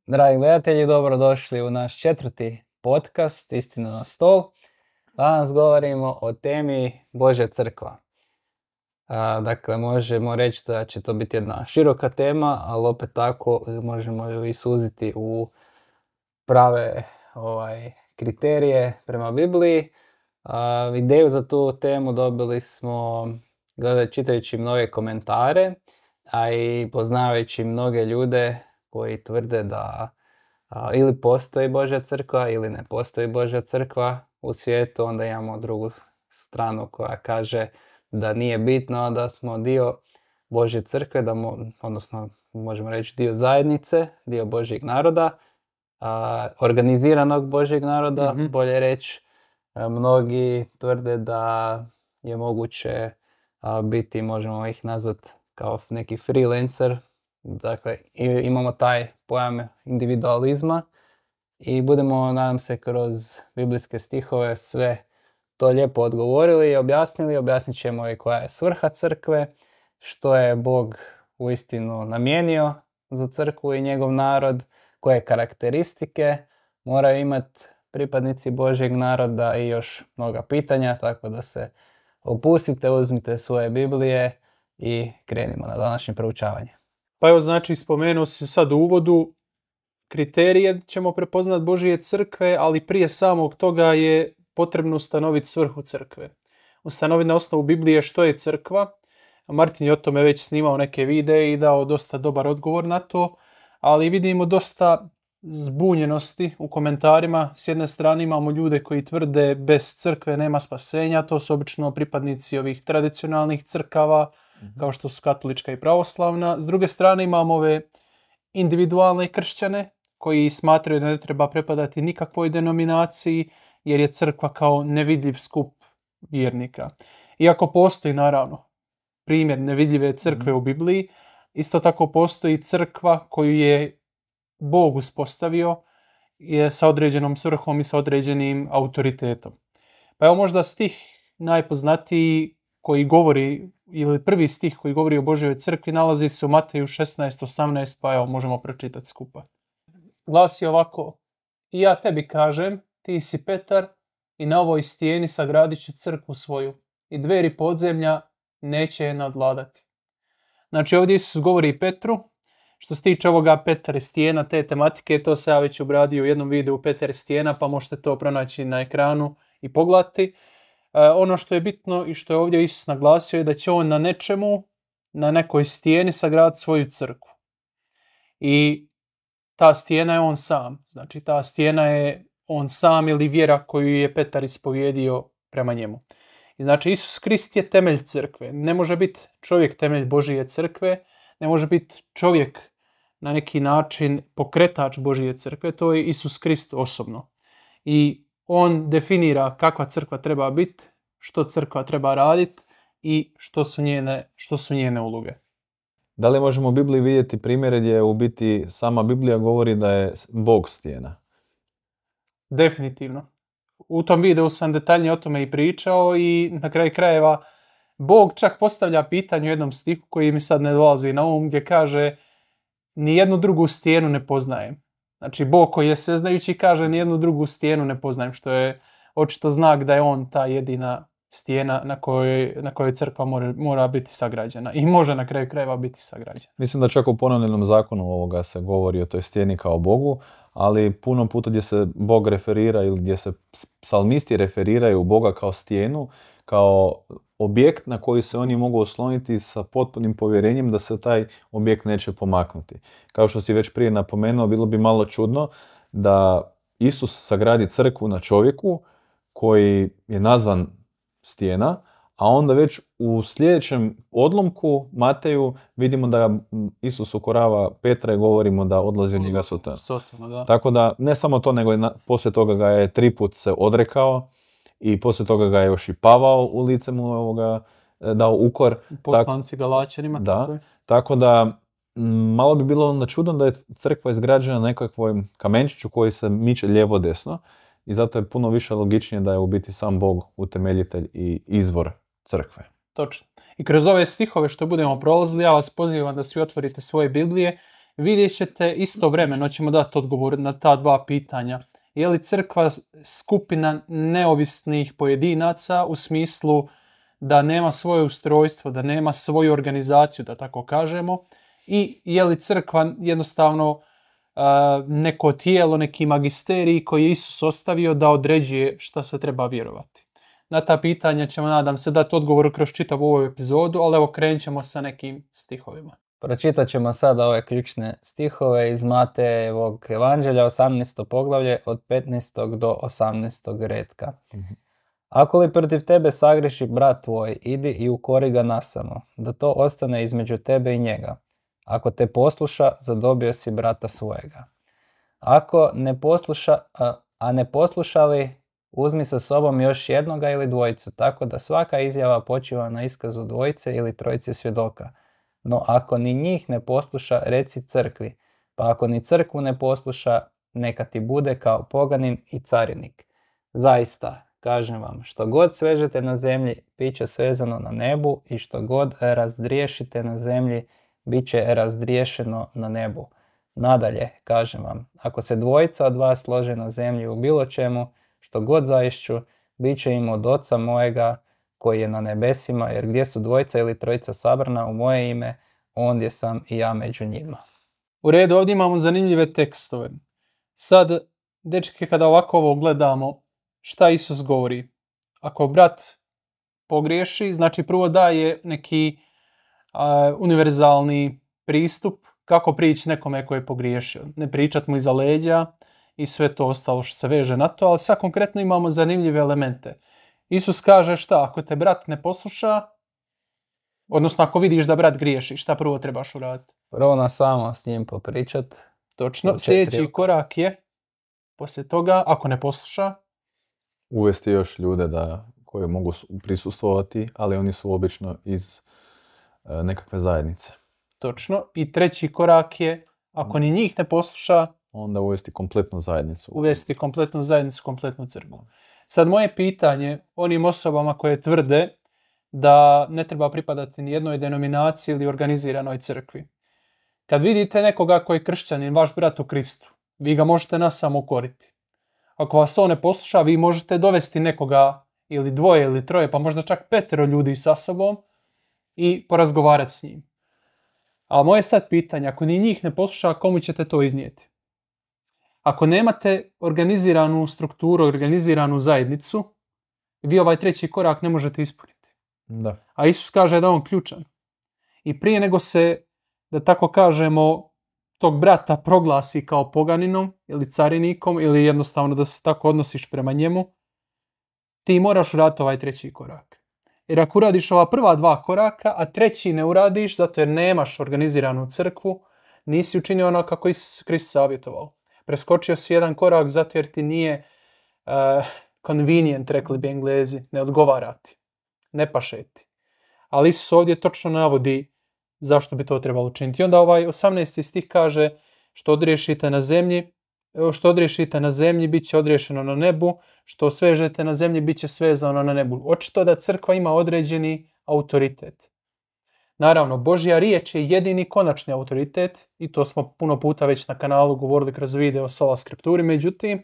Dragi gledatelji, dobrodošli u naš 4. podcast Istina na stol. Danas govorimo o temi Božja crkva. Dakle, možemo reći da će to biti jedna široka tema, ali opet tako možemo ju i suziti u prave kriterije prema Bibliji. Ideju za tu temu dobili smo čitajući mnoge komentare, a i poznavajući mnoge ljude koji tvrde da ili postoji Božja crkva ili ne postoji Božja crkva u svijetu. Onda imamo drugu stranu koja kaže da nije bitno da smo dio Božje crkve, odnosno možemo reći dio zajednice, dio Božjeg naroda, organiziranog Božjeg naroda, bolje reći. Mnogi tvrde da je moguće biti, možemo ih nazvati kao neki freelancer. Dakle, imamo taj pojam individualizma i budemo, nadam se, kroz biblijske stihove sve to lijepo odgovorili i objasnili. Objasnit ćemo i koja je svrha crkve, što je Bog uistinu namijenio za crkvu i njegov narod, koje karakteristike moraju imati pripadnici Božjeg naroda i još mnoga pitanja, tako da se opustite, uzmite svoje Biblije i krenimo na današnje proučavanje. Pa evo, znači, spomenuo si sad u uvodu, kriterije ćemo prepoznat Božje crkve, ali prije samog toga je potrebno ustanoviti svrhu crkve. Ustanoviti na osnovu Biblije što je crkva. Martin je o tome već snimao neke videe i dao dosta dobar odgovor na to, ali vidimo dosta zbunjenosti u komentarima. S jedne strane imamo ljude koji tvrde bez crkve nema spasenja, to su obično pripadnici ovih tradicionalnih crkava, kao što su katolička i pravoslavna. S druge strane imamo ove individualne kršćane koji smatraju da ne treba pripadati nikakvoj denominaciji jer je crkva kao nevidljiv skup vjernika. Iako postoji naravno primjer nevidljive crkve u Bibliji, isto tako postoji crkva koju je Bog uspostavio je sa određenom svrhom i sa određenim autoritetom. Pa evo možda stih najpoznatiji koji govori, ili prvi stih koji govori o Božjoj crkvi, nalazi se u Mateju 16:18, pa evo možemo pročitati skupa. Glasi ovako: I ja tebi kažem, ti si Petar, i na ovoj stijeni sagradit ću crkvu svoju, i dveri podzemlja neće je nadvladati. Znači ovdje Isus govori Petru. Što se tiče ovoga Petar i stijena, te tematike, to se ja već obradio u jednom videu Petar i stijena, pa možete to pronaći na ekranu i pogledati. Ono što je bitno i što je ovdje Isus naglasio je da će on na nečemu, na nekoj stijeni sagraditi svoju crkvu. I ta stijena je on sam. Znači ta stijena je on sam ili vjera koju je Petar ispovjedio prema njemu. I znači Isus Krist je temelj crkve. Ne može biti čovjek temelj Božje crkve, ne može biti čovjek na neki način pokretač Božje crkve, to je Isus Krist osobno. I on definira kakva crkva treba biti, što crkva treba raditi i što su njene uloge. Da li možemo u Bibliji vidjeti primjere gdje u biti sama Biblija govori da je Bog stijena? Definitivno. U tom videu sam detaljnije o tome i pričao i na kraju krajeva Bog čak postavlja pitanje u jednom stihu koji mi sad ne dolazi na um, gdje kaže ni jednu drugu stijenu ne poznajem. Znači Bog koji je sveznajući kaže ni jednu drugu stijenu ne poznajem, što je očito znak da je on ta jedina stijena na kojoj crkva mora biti sagrađena i može na kraju krajeva biti sagrađena. Mislim da čak u ponovljenom zakonu ovoga se govori o toj stijeni kao Bogu, ali puno puta gdje se Bog referira ili gdje se psalmisti referiraju u Boga kao stijenu, kao objekt na koji se oni mogu osloniti sa potpunim povjerenjem da se taj objekt neće pomaknuti. Kao što si već prije napomenuo, bilo bi malo čudno da Isus sagradi crkvu na čovjeku koji je nazvan stijena, a onda već u sljedećem odlomku Mateju vidimo da Isus ukorava Petra i govorimo da odlazi od njega Satan. Tako da ne samo to, nego poslije toga ga je 3 put se odrekao i poslije toga ga je još i Pavao u lice mu dao ukor. Poslanci Galačanima. Da, tako da malo bi bilo onda čudno da je crkva izgrađena na nekakvom kamenčiću koji se miče lijevo desno i zato je puno više logičnije da je u biti sam Bog utemeljitelj i izvor crkve. Točno. I kroz ove stihove što budemo prolazili, ja vas pozivam da svi otvorite svoje Biblije vidjet ćete istovremeno, ćemo dati odgovor na ta dva pitanja. Je li crkva skupina neovisnih pojedinaca u smislu da nema svoje ustrojstvo, da nema svoju organizaciju, da tako kažemo, i je li crkva jednostavno neko tijelo, neki magisterij koji je Isus ostavio da određuje šta se treba vjerovati. Na ta pitanja ćemo, nadam se, dati odgovor kroz čitavu ovu epizodu, ali evo krenut ćemo sa nekim stihovima. Pročitat ćemo sada ove ključne stihove iz Matejevog evanđelja, 18. poglavlje, od 15. do 18. retka. Ako li protiv tebe sagreši brat tvoj, idi i ukori ga nasamo, da to ostane između tebe i njega. Ako te posluša, zadobio si brata svojega. Ako ne posluša, ne poslušali, uzmi sa sobom još jednoga ili dvojicu, tako da svaka izjava počiva na iskazu dvojice ili trojice svjedoka. No ako ni njih ne posluša, reci crkvi, pa ako ni crkvu ne posluša, neka ti bude kao poganin i carinik. Zaista, kažem vam, što god svežete na zemlji, bit će svezano na nebu, i što god razdriješite na zemlji, bit će razdriješeno na nebu. Nadalje, kažem vam, ako se dvojica od vas slože na zemlji u bilo čemu, što god zaišću, bit će im od Oca mojega koji je na nebesima, jer gdje su dvojica ili trojica sabrana u moje ime, ondje sam i ja među njima. U redu, ovdje imamo zanimljive tekstove. Sad, dečki, kada ovako ovo gledamo, šta Isus govori? Ako brat pogriješi, znači prvo daje neki univerzalni pristup kako prići nekome koji je pogriješio. Ne pričat mu iza leđa i sve to ostalo što se veže na to, ali sad konkretno imamo zanimljive elemente. Isus kaže šta? Ako te brat ne posluša, odnosno ako vidiš da brat griješi, šta prvo trebaš uraditi? Prvo na samo s njim popričat. Točno. Sljedeći korak je, poslije toga, ako ne posluša, uvesti još ljude koji mogu prisustvovati, ali oni su obično iz nekakve zajednice. Točno. I treći korak je, ako ni njih ne posluša, onda uvesti kompletnu zajednicu. Uvesti kompletnu zajednicu, kompletnu crkvu. Sad moje pitanje onim osobama koje tvrde da ne treba pripadati ni jednoj denominaciji ili organiziranoj crkvi. Kad vidite nekoga koji je kršćanin, vaš brat u Kristu, vi ga možete nasamo ukoriti. Ako vas on ne posluša, vi možete dovesti nekoga ili dvoje ili troje, pa možda čak 5 ljudi sa sobom i porazgovarati s njim. A moje sad pitanje, ako ni njih ne posluša, komu ćete to iznijeti? Ako nemate organiziranu strukturu, organiziranu zajednicu, vi ovaj treći korak ne možete ispuniti. Da. A Isus kaže da je on ključan. I prije nego se, da tako kažemo, tog brata proglasi kao poganinom ili carinikom ili jednostavno da se tako odnosiš prema njemu, ti moraš uraditi ovaj treći korak. Jer ako uradiš ova prva 2 koraka, a treći ne uradiš zato jer nemaš organiziranu crkvu, nisi učinio ono kako Isus Krist savjetovao. Preskočio si jedan korak zato jer ti nije convenient, rekli bi Englezi, ne odgovara ti, ne paše ti. Ali Isus ovdje točno navodi zašto bi to trebalo učiniti. I onda ovaj 18. stih kaže što odriješite na zemlji, bit će odriješeno na nebu, što svežete na zemlji, bit će svezano na nebu. Očito da crkva ima određeni autoritet. Naravno, Božja riječ je jedini konačni autoritet i to smo puno puta već na kanalu govorili kroz video Sola Scripturi. Međutim,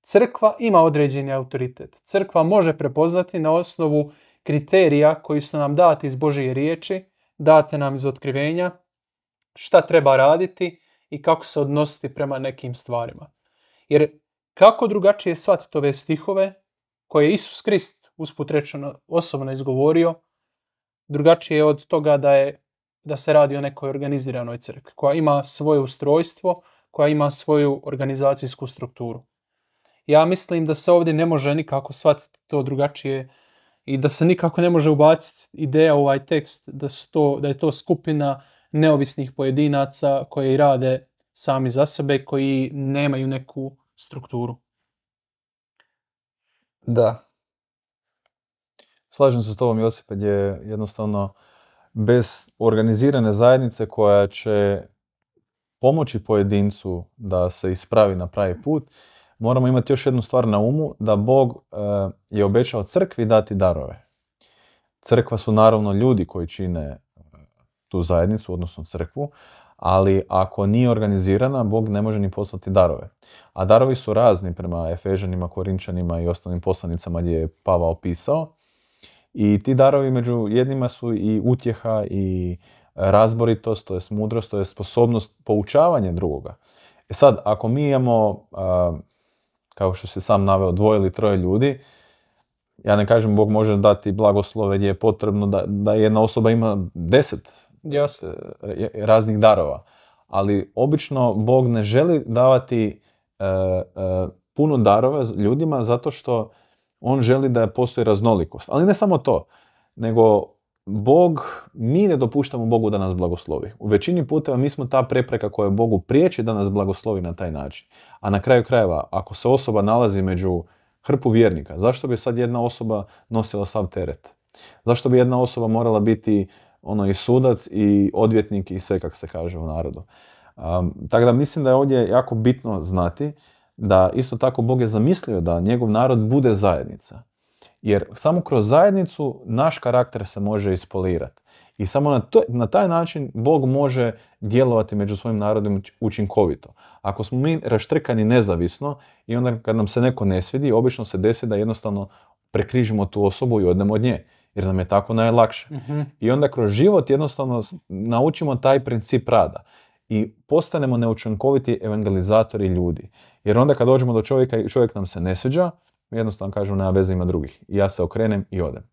crkva ima određeni autoritet. Crkva može prepoznati na osnovu kriterija koji su nam dati iz Božje riječi, date nam iz otkrivenja, šta treba raditi i kako se odnositi prema nekim stvarima. Jer kako drugačije shvatiti ove stihove koje je Isus Krist usput rečeno osobno izgovorio, drugačije je od toga da se radi o nekoj organiziranoj crkvi koja ima svoje ustrojstvo, koja ima svoju organizacijsku strukturu. Ja mislim da se ovdje ne može nikako shvatiti to drugačije i da se nikako ne može ubaciti ideja u ovaj tekst da je to skupina neovisnih pojedinaca koji rade sami za sebe, koji nemaju neku strukturu. Da. Slažem se s tobom, Josipe, gdje jednostavno bez organizirane zajednice koja će pomoći pojedincu da se ispravi na pravi put, moramo imati još jednu stvar na umu, da Bog je obećao crkvi dati darove. Crkva su naravno ljudi koji čine tu zajednicu, odnosno crkvu, Ali ako nije organizirana, Bog ne može ni poslati darove. A darovi su razni prema Efežanima, Korinčanima i ostalim poslanicama gdje je Pavao pisao. I ti darovi među jednima su i utjeha i razboritost, to je mudrost, to je sposobnost poučavanja drugoga. E sad, ako mi imamo, kao što si sam naveo, 2 ili 3 ljudi, ja ne kažem Bog može dati blagoslove gdje je potrebno da jedna osoba ima 10 raznih darova. Ali obično Bog ne želi davati puno darova ljudima zato što on želi da postoji raznolikost. Ali ne samo to, nego mi ne dopuštamo Bogu da nas blagoslovi. U većini puteva mi smo ta prepreka koja Bogu priječi da nas blagoslovi na taj način. A na kraju krajeva, ako se osoba nalazi među hrpu vjernika, zašto bi sad jedna osoba nosila sav teret? Zašto bi jedna osoba morala biti i sudac i odvjetnik i sve, kako se kaže u narodu? Tako da mislim da je ovdje jako bitno znati da isto tako Bog je zamislio da njegov narod bude zajednica. Jer samo kroz zajednicu naš karakter se može ispolirati. I samo na taj način Bog može djelovati među svojim narodom učinkovito. Ako smo mi raštrkani nezavisno i onda kad nam se neko ne svidi, obično se desi da jednostavno prekrižimo tu osobu i odnemo od nje. Jer nam je tako najlakše. Mm-hmm. I onda kroz život jednostavno naučimo taj princip rada. I postanemo neučinkoviti evangelizatori ljudi. Jer onda kad dođemo do čovjeka i čovjek nam se ne sviđa, jednostavno kažemo nema veze, ima drugih. I ja se okrenem i odem.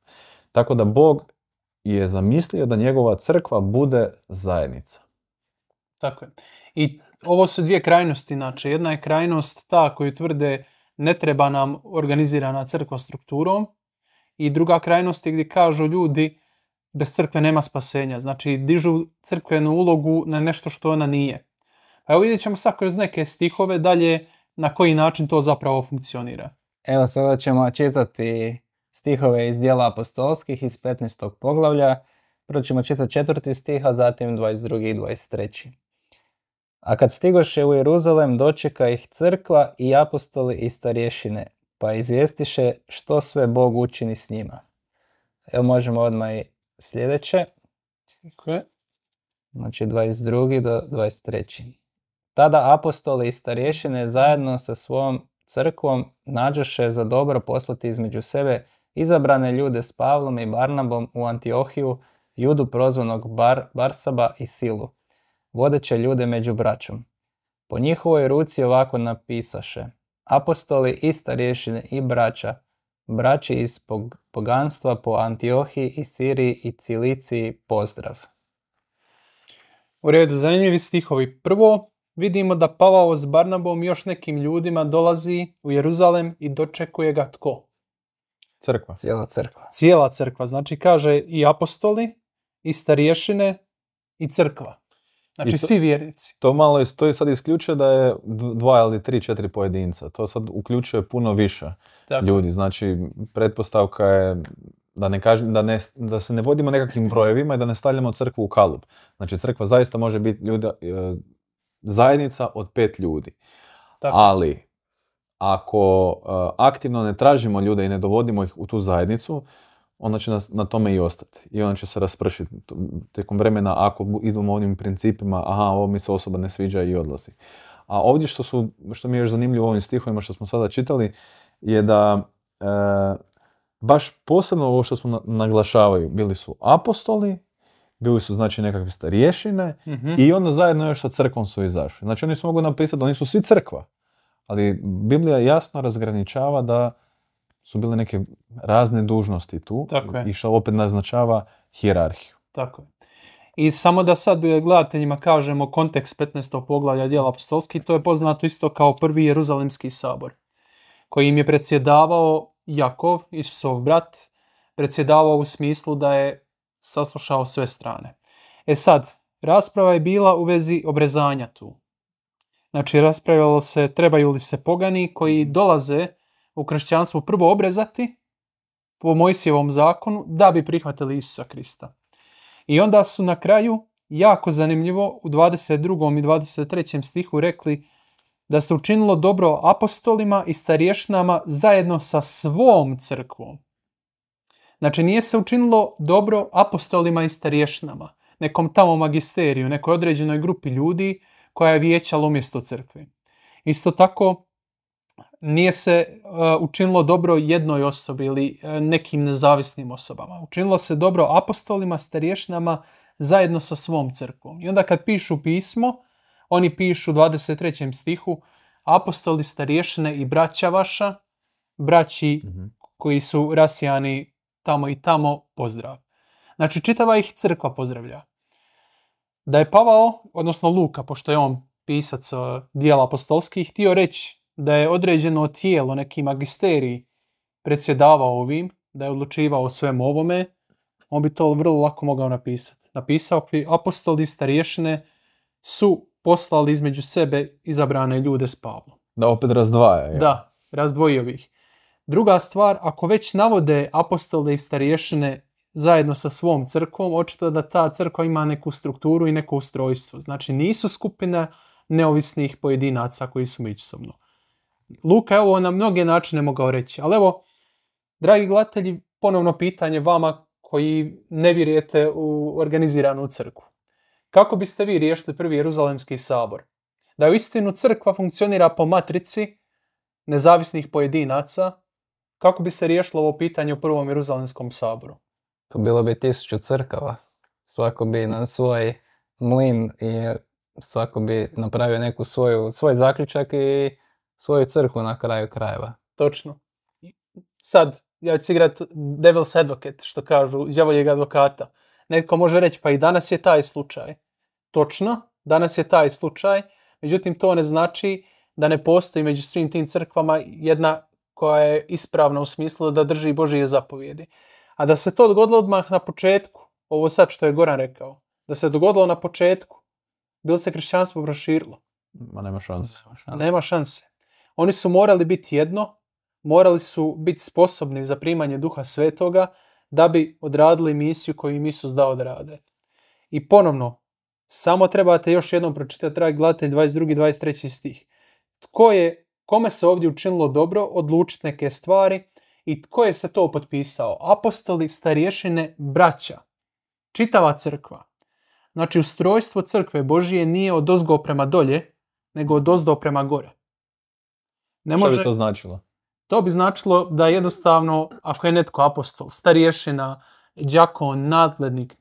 Tako da Bog je zamislio da njegova crkva bude zajednica. Tako je. I ovo su 2 krajnosti. Znači, jedna je krajnost ta koju tvrde ne treba nam organizirana crkva strukturom. I druga krajnost je gdje kažu ljudi bez crkve nema spasenja. Znači, dižu crkvenu ulogu na nešto što ona nije. A evo vidjet ćemo sad kroz neke stihove dalje na koji način to zapravo funkcionira. Evo sada ćemo čitati stihove iz Djela apostolskih iz 15. poglavlja. Prvo ćemo čitati 4. stih, a zatim 22. i 23. A kad stigoše u Jeruzalem, dočeka ih crkva i apostoli i starješine, pa izvjestiše što sve Bog učini s njima. Evo možemo odmah i sljedeće. Okay. Znači 22. do 23. Tada apostoli i starješine zajedno sa svojom crkvom nađoše za dobro poslati između sebe izabrane ljude s Pavlom i Barnabom u Antiohiju, Judu prozvanog Barsaba i Silu, vodeće ljude među braćom. Po njihovoj ruci ovako napisaše: apostoli i starješine i braći iz poganstva po Antiohiji i Siriji i Ciliciji, pozdrav. U redu, zanimljivi stihovi. Prvo, vidimo da Pavao s Barnabom i još nekim ljudima dolazi u Jeruzalem i dočekuje ga tko? Crkva. Cijela crkva. Cijela crkva. Znači kaže i apostoli, i starješine, i crkva. Znači svi vjernici. To sad isključuje da je 2 ili 3, 4 pojedinca. To sad uključuje puno više ljudi. Znači pretpostavka je da se ne vodimo nekakvim brojevima i da ne stavljamo crkvu u kalup. Znači crkva zaista može biti zajednica od 5 ljudi. Tako. Ali ako aktivno ne tražimo ljude i ne dovodimo ih u tu zajednicu, onda će na tome i ostati. I onda će se raspršiti tijekom vremena ako idemo onim principima, ovo mi se osoba ne sviđa i odlazi. A ovdje što mi je još zanimljivo u ovim stihovima što smo sada čitali, je da baš posebno ovo što smo naglašavaju, bili su apostoli, bili su znači nekakve starješine, mm-hmm. i onda zajedno još sa crkvom su izašli. Znači oni su mogu napisati da oni su svi crkva, ali Biblija jasno razgraničava da su bile neke razne dužnosti tu i što opet naznačava hijerarhiju. Tako je. I samo da sad gledateljima kažemo kontekst 15. poglavlja Djela apostolskih, to je poznato isto kao prvi Jeruzalemski sabor, kojim je predsjedavao Jakov, Isusov brat, predsjedavao u smislu da je saslušao sve strane. E sad, rasprava je bila u vezi obrezanja tu. Znači, raspravljalo se trebaju li se pogani koji dolaze u kršćanstvo prvo obrezati po Mojsijevom zakonu da bi prihvatili Isusa Krista. I onda su na kraju, jako zanimljivo, u 22. i 23. stihu rekli da se učinilo dobro apostolima i starješnama zajedno sa svom crkvom. Znači nije se učinilo dobro apostolima i starješnama, nekom tamo magisteriju, nekoj određenoj grupi ljudi koja je vijećala umjesto crkve. Isto tako, nije se učinilo dobro jednoj osobi ili nekim nezavisnim osobama. Učinilo se dobro apostolima, starješnama zajedno sa svom crkvom. I onda kad pišu pismo, oni pišu u 23. stihu apostoli, starješine i braća vaša, braći koji su rasijani tamo i tamo, pozdrav. Znači, čitava ih crkva pozdravlja. Da je Pavao, odnosno Luka, pošto je on pisac dijela apostolskih, htio reći da je određeno tijelo, neki magisterij, predsjedavao ovim, da je odlučivao o svemu ovome, on bi to vrlo lako mogao napisati. Napisao bi apostoli, starješine su poslali između sebe izabrane ljude s Pavlom. Da opet razdvaja. Ja. Da, razdvojio ih. Druga stvar, ako već navode apostole i starješine zajedno sa svom crkvom, očito da ta crkva ima neku strukturu i neko ustrojstvo. Znači, nisu skupina neovisnih pojedinaca koji su međusobno. Luka je ovo na mnoge načine mogao reći. Ali evo, dragi gledatelji, ponovno pitanje vama koji ne vjerujete u organiziranu crkvu. Kako biste vi riješili prvi Jeruzalemski sabor? Da u istinu crkva funkcionira po matrici nezavisnih pojedinaca, kako bi se riješilo ovo pitanje u prvom Jeruzalemskom saboru? To bilo bi 1000 crkava. Svako bi na svoj mlin i svako bi napravio neku svoj zaključak i svoju crkvu na kraju krajeva. Točno. Sad, ja ću igrati devil's advocate, što kažu, đavoljeg advokata. Netko može reći, pa i danas je taj slučaj. Točno, danas je taj slučaj, međutim to ne znači da ne postoji među svim tim crkvama jedna koja je ispravna u smislu da drži Božije zapovjedi. A da se to dogodilo odmah na početku, ovo sad što je Goran rekao, da se dogodilo na početku, bilo se kršćanstvo proširilo? Ma nema šanse. Nema šanse. Oni su morali biti jedno, morali su biti sposobni za primanje Duha Svetoga da bi odradili misiju koju im Isus dao da rade. I ponovno, samo trebate još jednom pročitati, dragi gledatelj, 22. i 23. stih. Kome se ovdje učinilo dobro odlučiti neke stvari i tko je se to potpisao? Apostoli, starješine, braća. Čitava crkva. Znači, ustrojstvo crkve Božije nije odozgo prema dolje, nego odozdo prema gore. Što bi to značilo? To bi značilo da jednostavno, ako je netko apostol, starješina, đakon, nadglednik,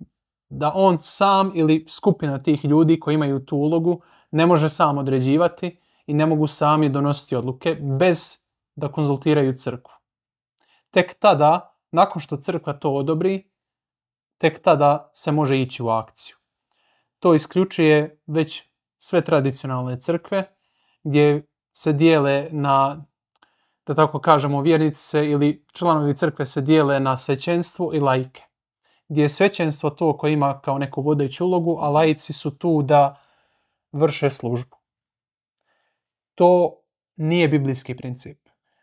da on sam ili skupina tih ljudi koji imaju tu ulogu ne može sam određivati i ne mogu sami donositi odluke bez da konzultiraju crkvu. Tek tada, nakon što crkva to odobri, tek tada se može ići u akciju. To isključuje već sve tradicionalne crkve gdje se dijele na, da tako kažemo, vjernice ili članovi crkve se dijele na svećenstvo i laike. Gdje je svećenstvo to koje ima kao neku vodeću ulogu, a laici su tu da vrše službu. To nije biblijski princip.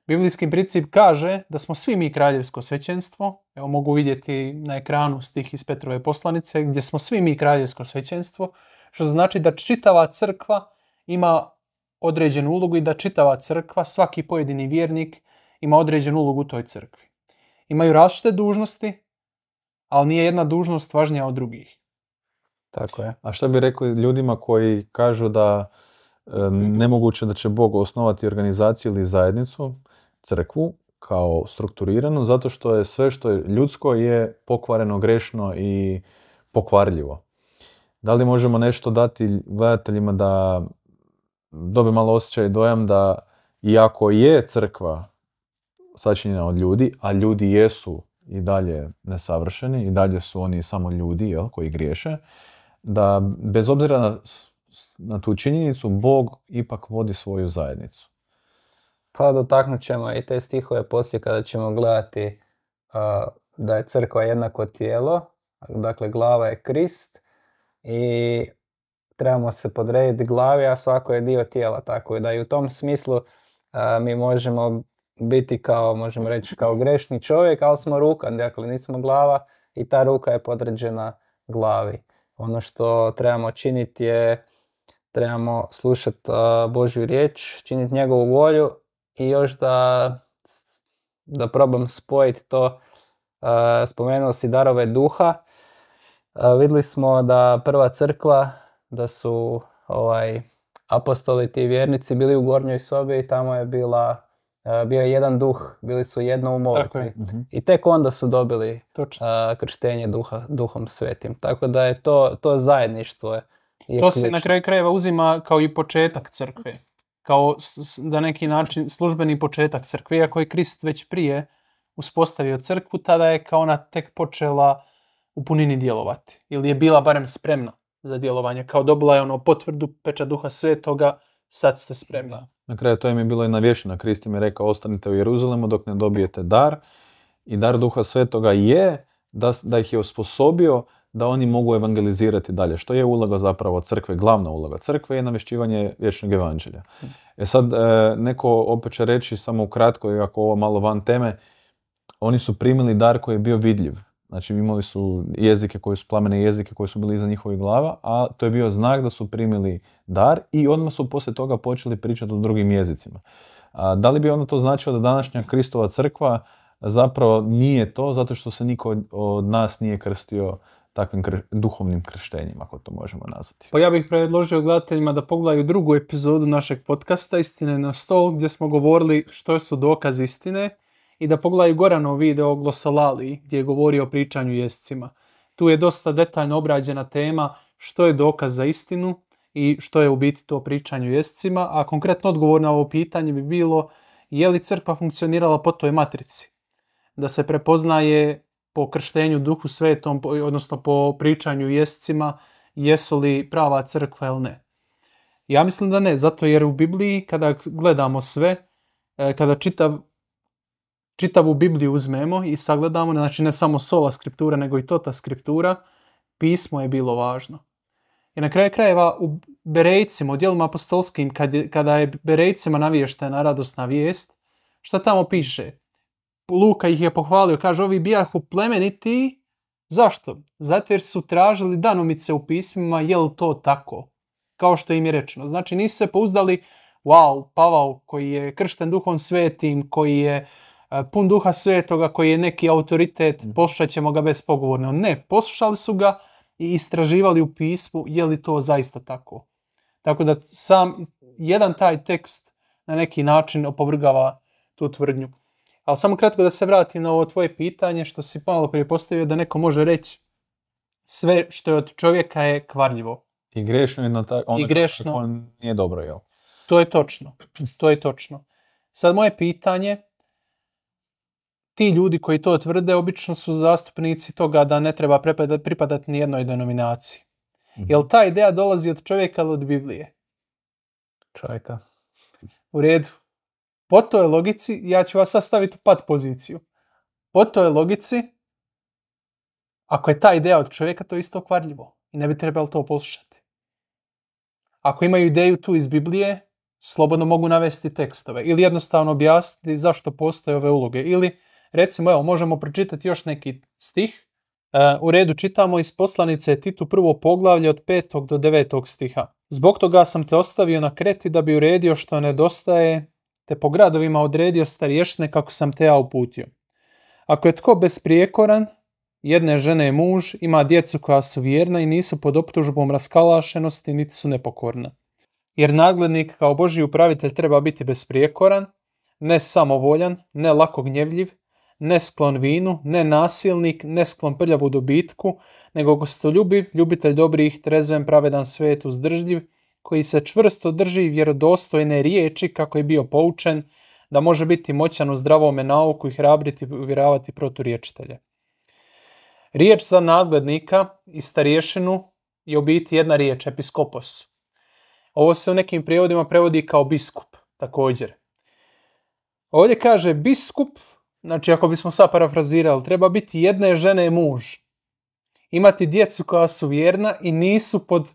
Biblijski princip kaže da smo svi mi kraljevsko svećenstvo. Evo mogu vidjeti na ekranu stih iz Petrove poslanice gdje smo svi mi kraljevsko svećenstvo, što znači da čitava crkva ima određenu ulogu i da čitava crkva, svaki pojedini vjernik ima određenu ulogu u toj crkvi. Imaju različite dužnosti, ali nije jedna dužnost važnija od drugih. Tako je. A što bi rekli ljudima koji kažu da nemoguće da će Bog osnovati organizaciju ili zajednicu, crkvu, kao strukturiranu, zato što je sve što je ljudsko je pokvareno, grešno i pokvarljivo. Da li možemo nešto dati gledateljima da dobe malo osjećaj i dojam da iako je crkva sačinjena od ljudi, a ljudi jesu i dalje nesavršeni, i dalje su oni samo ljudi koji griješe, da bez obzira na tu činjenicu Bog ipak vodi svoju zajednicu. Pa dotaknut ćemo i te stihove poslije kada ćemo gledati da je crkva jednako tijelo, dakle glava je Krist i trebamo se podrediti glavi, a svako je dio tijela, tako da i u tom smislu mi možemo biti kao, možemo reći, kao grešni čovjek, ali smo ruka, dakle nismo glava i ta ruka je podređena glavi. Ono što trebamo činiti je, trebamo slušati Božju riječ, činiti njegovu volju i još da probam spojiti to, spomenuo si darove duha. vidjeli smo da prva crkva, da su apostoli, ti vjernici, bili u gornjoj sobi i tamo je bio je jedan duh, bili su jedno u molitvi. I tek onda su dobili krštenje Duhom Svetim. Tako da je to zajedništvo. To se na kraju krajeva uzima kao i početak crkve. Kao na neki način službeni početak crkve. Iako je Krist već prije uspostavio crkvu, tada je kao ona tek počela u punini djelovati. Ili je bila barem spremna za djelovanje. Kao dobila je potvrdu, pečat Duha Svetoga, sad ste spremni. Na kraju to im je bilo i navješeno. Krist im je rekao, ostanite u Jeruzalemu dok ne dobijete dar. I dar Duha Svetoga je da ih je osposobio da oni mogu evangelizirati dalje. Što je uloga zapravo crkve? Glavna uloga crkve je navješćivanje vječnog evanđelja. Sad, neko opet će reći samo ukratko, iako ovo malo van teme, oni su primili dar koji je bio vidljiv. Znači imali su jezike koji su plamene jezike koji su bili iza njihovih glava, a to je bio znak da su primili dar i odmah su poslije toga počeli pričati o drugim jezicima. Da li bi onda to značilo da današnja Kristova crkva zapravo nije to, zato što se niko od nas nije krstio takvim duhovnim krštenjima, ako to možemo nazvati? Pa ja bih predložio gledateljima da pogledaju drugu epizodu našeg podcasta Istine na stol, gdje smo govorili što su dokazi istine, i da pogledaju Goranov video o glosolaliji, gdje je govorio o pričanju jezicima. Tu je dosta detaljno obrađena tema što je dokaz za istinu i što je u biti to pričanju jezicima, a konkretno odgovor na ovo pitanje bi bilo je li crkva funkcionirala po toj matrici. Da se prepoznaje po krštenju Duhu Svetom, odnosno po pričanju jezicima, jesu li prava crkva ili ne. Ja mislim da ne, zato jer u Bibliji kada gledamo sve, kada čitavu Bibliju uzmemo i sagledamo, znači ne samo sola skriptura, nego i tota skriptura, pismo je bilo važno. I na kraju krajeva u Berejcima, u djelima apostolskim, kada je Berejcima naviještena radosna vijest, šta tamo piše? Luka ih je pohvalio, kaže, ovi bijahu plemeniti. Zašto? Zato jer su tražili danomice u pismima, je li to tako? Kao što im je rečeno. Znači nisu se pouzdali, Pavao koji je kršten Duhom Svetim, koji je pun Duha Svetoga, koji je neki autoritet, poslušat ćemo ga bespogovorno. Ne, poslušali su ga i istraživali u pismu, je li to zaista tako. Tako da sam jedan taj tekst na neki način opovrgava tu tvrdnju. Ali samo kratko da se vratim na ovo tvoje pitanje, što si malo prije postavio, da neko može reći sve što je od čovjeka je kvarljivo. I grešno je kako nije dobro, jel? To je točno. Sad moje pitanje, ti ljudi koji to tvrde obično su zastupnici toga da ne treba pripadati ni jednoj denominaciji. Jel ta ideja dolazi od čovjeka ili od Biblije? Čovjeka. U redu. Po toj logici, ja ću vas sad staviti u pat poziciju. Po toj logici, ako je ta ideja od čovjeka, to je isto kvarljivo. I ne bi trebalo to poslušati. Ako imaju ideju tu iz Biblije, slobodno mogu navesti tekstove. Ili jednostavno objasniti zašto postoje ove uloge. Ili, recimo, evo, možemo pročitati još neki stih. U redu čitamo iz poslanice Titu 1. poglavlje od 5. do 9. stiha. Zbog toga sam te ostavio na Kreti da bi uredio što nedostaje, te po gradovima odredio starješne kako sam te ja uputio. Ako je tko besprijekoran, jedne žene je muž, ima djecu koja su vjerna i nisu pod optužbom raskalašenosti, niti su nepokorna. Jer nadglednik kao Božji upravitelj treba biti besprijekoran, ne samovoljan, ne lako gnjevljiv, ne sklon vinu, ne nasilnik, ne sklon prljavu dobitku, nego gostoljubiv, ljubitelj dobrih, trezven, pravedan, svet, uzdržljiv, koji se čvrsto drži vjerodostojne riječi kako je bio poučen, da može biti moćan u zdravome nauku i hrabriti i uvjeravati proturječitelje. Riječ za nadglednika i starješinu je u biti jedna riječ, episkopos. Ovo se u nekim prijevodima prevodi kao biskup, također. Ovdje kaže biskup, znači ako bismo sad parafrazirali, treba biti jedne žene muž. Imati djecu koja su vjerna i nisu pod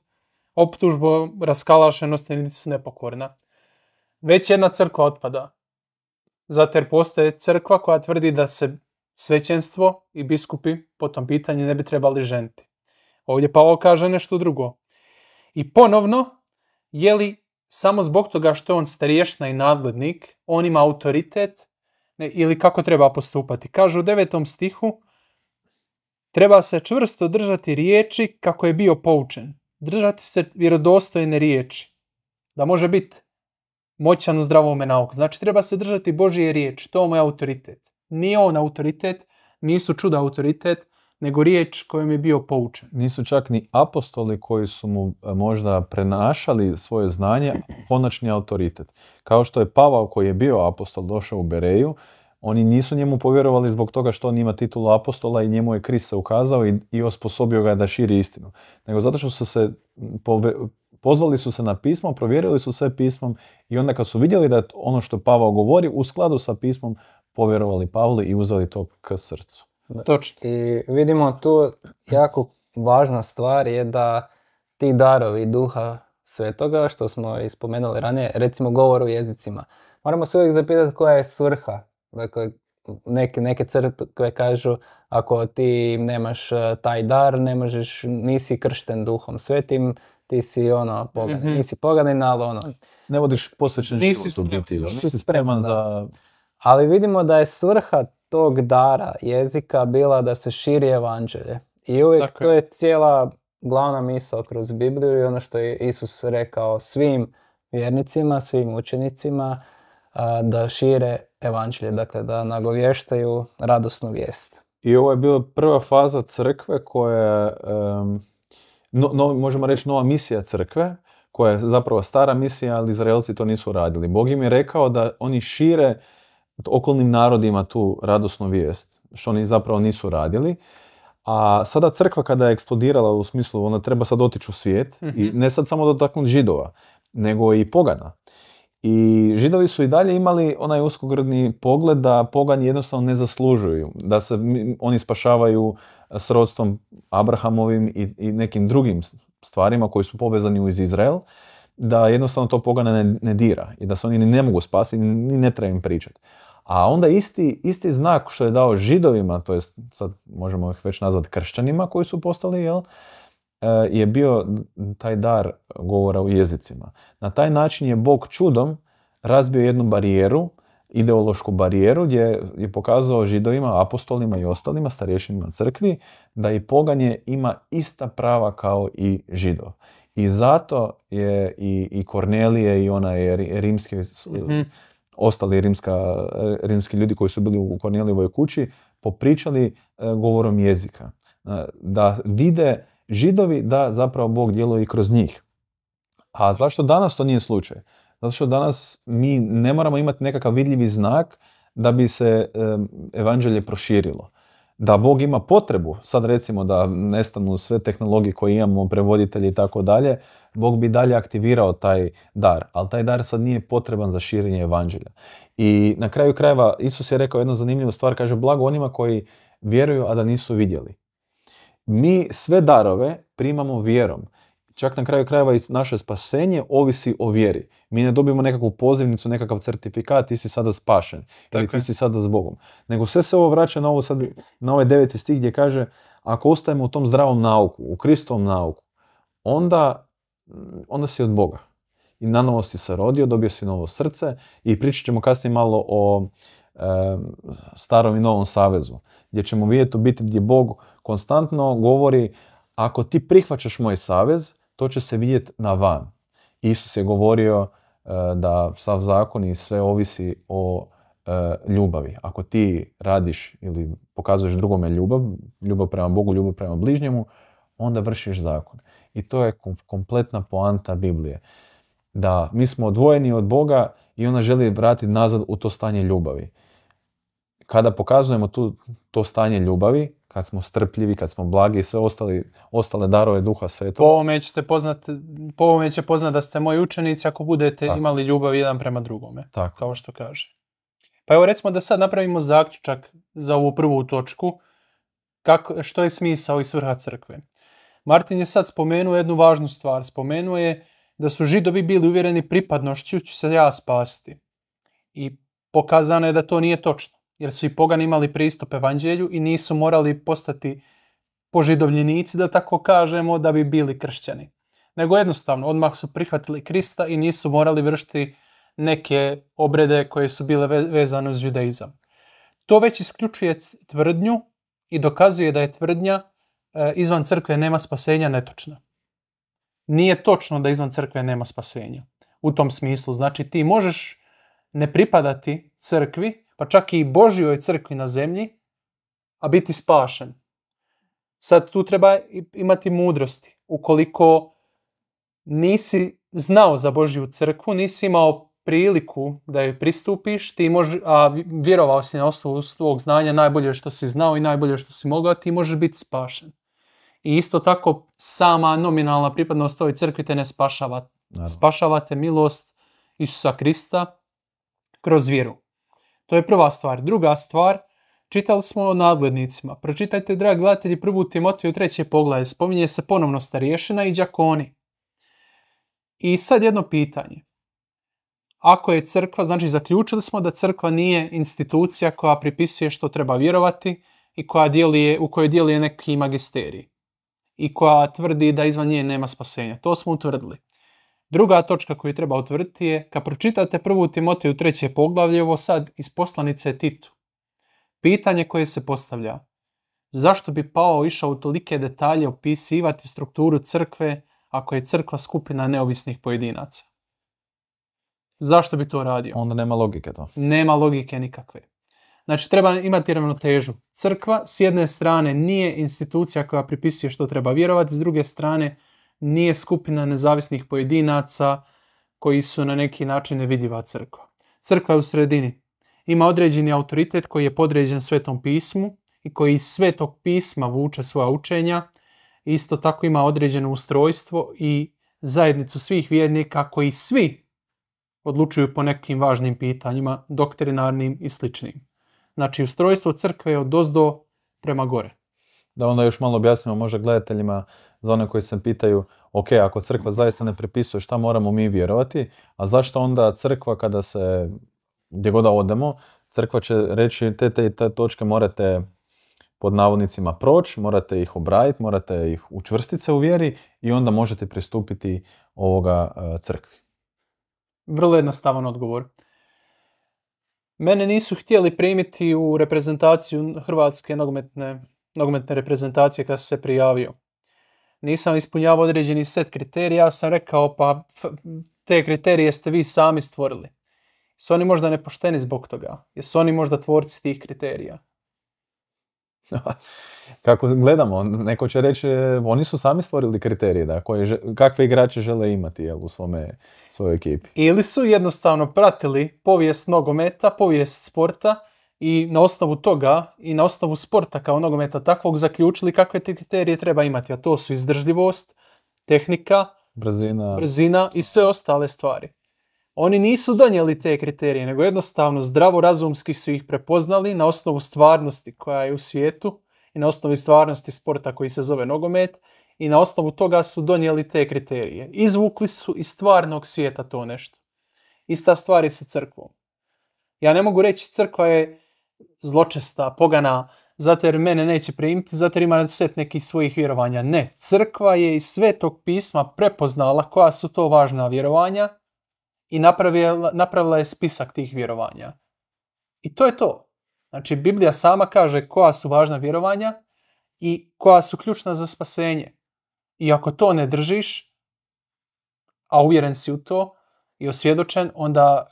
optužbom raskalašenosti, niti su nepokorna. Već jedna crkva otpada. Zato jer postoje crkva koja tvrdi da se svećenstvo i biskupi po tom pitanju ne bi trebali ženiti. Ovdje Pavao kaže nešto drugo. I ponovno, je li samo zbog toga što je on starješna i nadglednik, on ima autoritet ili kako treba postupati? Kaže u 9. stihu, Treba se čvrsto držati riječi kako je bio poučen. Držati se vjerodostojne riječi. Da može biti moćan u zdravome nauku. Znači, treba se držati Božje riječi. To mu je autoritet. Nije on autoritet, nisu čuda autoritet, nego riječ kojom je bio poučen. Nisu čak ni apostoli koji su mu možda prenašali svoje znanje konačni autoritet. Kao što je Pavao koji je bio apostol došao u Bereju, oni nisu njemu povjerovali zbog toga što on ima titulu apostola i njemu je Krist se ukazao i osposobio ga da širi istinu. Nego zato što su se pozvali su se na pismo, provjerili su sve pismom i onda kad su vidjeli da je ono što Pavao govori u skladu sa pismom, povjerovali Pavlu i uzeli to k srcu. Točno. I vidimo tu jako važna stvar je da ti darovi Duha Svetoga, što smo i spomenuli ranije, recimo govor u jezicima, moramo se uvijek zapitati koja je svrha. Dakle, neke crkve kažu ako ti nemaš taj dar, ne možeš, nisi kršten Duhom Svetim, ti si poganin. Nisi poganin, ali ne vodiš posvećen život u biti. Nisi spreman za... Ali vidimo da je svrha tog dara jezika bila da se širi evanđelje. I uvijek to je cijela glavna misao kroz Bibliju i ono što je Isus rekao svim vjernicima, svim učenicima, da šire evanđelje, dakle da nagovještaju radosnu vijest. I ovo je bila prva faza crkve koja je, možemo reći nova misija crkve, koja je zapravo stara misija, ali Izraelci to nisu radili. Bog im je rekao da oni šire okolnim narodima tu radosnu vijest, što oni zapravo nisu radili. A sada crkva kada je eksplodirala u smislu, ona treba sad otići u svijet, i ne sad samo dotaknuti Židova, nego i pogana. I Židovi su i dalje imali onaj uskogrdni pogled da pogani jednostavno ne zaslužuju, da se oni spašavaju srodstvom Abrahamovim i nekim drugim stvarima koji su povezani uz Izrael, da jednostavno to pogana ne dira i da se oni ne mogu spasiti ni ne treba im pričati. A onda isti znak što je dao Židovima, to jest sad možemo ih već nazvati kršćanima koji su postali, je bio taj dar govora u jezicima. Na taj način je Bog čudom razbio jednu barijeru, ideološku barijeru, gdje je pokazao Židovima, apostolima i ostalima, starješinima crkvi, da i poganje ima ista prava kao i Židov. I zato je i Kornelije i onaj rimski, ostali rimski ljudi koji su bili u Kornelijevoj kući popričali govorom jezika. Da vide Židovi da zapravo Bog djeluje i kroz njih. A zašto danas to nije slučaj? Zato što danas mi ne moramo imati nekakav vidljivi znak da bi se evanđelje proširilo. Da Bog ima potrebu, sad recimo da nestanu sve tehnologije koje imamo, prevoditelji i tako dalje, Bog bi dalje aktivirao taj dar, ali taj dar sad nije potreban za širenje evanđelja. I na kraju krajeva Isus je rekao jednu zanimljivu stvar, kaže blago onima koji vjeruju, a da nisu vidjeli. Mi sve darove primamo vjerom. Čak na kraju krajeva i naše spasenje ovisi o vjeri. Mi ne dobijemo nekakvu pozivnicu, nekakav certifikat, ti si sada spašen. Ili ti si sada s Bogom. Nego sve se ovo vraća na, na ovaj 9. stih gdje kaže ako ostajemo u tom zdravom nauku, u Kristovom nauku, onda si od Boga. I nanovo si se rodio, dobio si novo srce i pričat ćemo kasnije malo o starom i novom savezu. Gdje ćemo vidjeti u biti gdje Bog konstantno govori ako ti prihvaćaš moj savez, to će se vidjeti na van. Isus je govorio da sav zakon i sve ovisi o ljubavi. Ako ti radiš ili pokazuješ drugome ljubav prema Bogu, ljubav prema bližnjemu, onda vršiš zakon. I to je kompletna poanta Biblije. Da mi smo odvojeni od Boga i ona želi vratiti nazad u to stanje ljubavi. Kada pokazujemo to stanje ljubavi, kad smo strpljivi, kad smo blagi i sve ostale darove Duha Svetog. Po ovome će poznat da ste moji učenici ako budete imali ljubav jedan prema drugome. Tako. Kao što kaže. Pa evo recimo da sad napravimo zaključak za ovu prvu točku. Što je smisao i svrha crkve? Martin je sad spomenuo jednu važnu stvar. Spomenuo je da su Židovi bili uvjereni pripadnošću ću se ja spasiti. I pokazano je da to nije točno. Jer su i pogani imali pristup evanđelju i nisu morali postati požidovljenici, da tako kažemo, da bi bili kršćani. Nego jednostavno, odmah su prihvatili Krista i nisu morali vršiti neke obrede koje su bile vezane uz judaizam. To već isključuje tvrdnju i dokazuje da je tvrdnja izvan crkve nema spasenja netočna. Nije točno da izvan crkve nema spasenja. U tom smislu, znači ti možeš ne pripadati crkvi, pa čak i Božjoj crkvi na zemlji, a biti spašen. Sad tu treba imati mudrosti. Ukoliko nisi znao za Božju crkvu, nisi imao priliku da joj pristupiš, a vjerovao si na osnovu svog znanja najbolje što si znao i najbolje što si mogao, ti možeš biti spašen. I isto tako sama nominalna pripadnost toj crkvi te ne spašava. Spašava te milost Isusa Krista kroz vjeru. To je prva stvar. Druga stvar, čitali smo o nadglednicima. Pročitajte, dragi gledatelji, 1. Timoteju 3. poglavlje. Spominje se ponovno starješina i đakoni. I sad jedno pitanje. Ako je crkva, znači zaključili smo da crkva nije institucija koja pripisuje što treba vjerovati i u kojoj djeluje neki magisterij i koja tvrdi da izvan nje nema spasenja. To smo utvrdili. Druga točka koju treba utvrditi je, kad pročitate 1. Timoteju 3. poglavlje, ovo sad iz poslanice Titu. Pitanje koje se postavlja, zašto bi Pavao išao u tolike detalje opisivati strukturu crkve ako je crkva skupina neovisnih pojedinaca? Zašto bi to radio? Onda nema logike to. Nema logike nikakve. Znači treba imati ravnotežu. Crkva s jedne strane nije institucija koja pripisuje što treba vjerovati, s druge strane nije skupina nezavisnih pojedinaca koji su na neki način nevidljiva crkva. Crkva je u sredini. Ima određeni autoritet koji je podređen Svetom pismu i koji iz Svetog pisma vuče svoja učenja. Isto tako ima određeno ustrojstvo i zajednicu svih vjernika koji svi odlučuju po nekim važnim pitanjima, doktrinarnim i sličnim. Znači, ustrojstvo crkve je odozdo prema gore. Da onda još malo objasnimo možda gledateljima, za one koji se pitaju, ok, ako crkva zaista ne prepisuje, šta moramo mi vjerovati, a zašto onda crkva kada se, gdje god da odemo, crkva će reći te točke morate pod navodnicima proći, morate ih obraditi, morate ih učvrstiti se u vjeri i onda možete pristupiti crkvi. Vrlo jednostavan odgovor. Mene nisu htjeli primiti u reprezentaciju Hrvatske nogometne reprezentacije kada sam se prijavio. Nisam ispunjavao određeni set kriterija, sam rekao pa te kriterije ste vi sami stvorili. Su oni možda nepošteni zbog toga? Jesu oni možda tvorci tih kriterija? Kako gledamo, neko će reći oni su sami stvorili kriterije da kakve igrače žele imati u svojoj ekipi. Ili su jednostavno pratili povijest nogometa, povijest sporta i na osnovu toga i na osnovu sporta kao nogometa takvog zaključili kakve te kriterije treba imati. A to su izdržljivost, tehnika, brzina i sve ostale stvari. Oni nisu donijeli te kriterije, nego jednostavno zdravorazumski su ih prepoznali na osnovu stvarnosti koja je u svijetu i na osnovu stvarnosti sporta koji se zove nogomet i na osnovu toga su donijeli te kriterije. Izvukli su iz stvarnog svijeta to nešto. Ista stvar je sa crkvom. Ja ne mogu reći crkva je zločesta, pogana, zato jer mene neće primiti, zato jer ima set nekih svojih vjerovanja. Ne, crkva je iz Svetog pisma prepoznala koja su to važna vjerovanja i napravila je spisak tih vjerovanja. I to je to. Znači, Biblija sama kaže koja su važna vjerovanja i koja su ključna za spasenje. I ako to ne držiš, a uvjeren si u to i osvjedočen, onda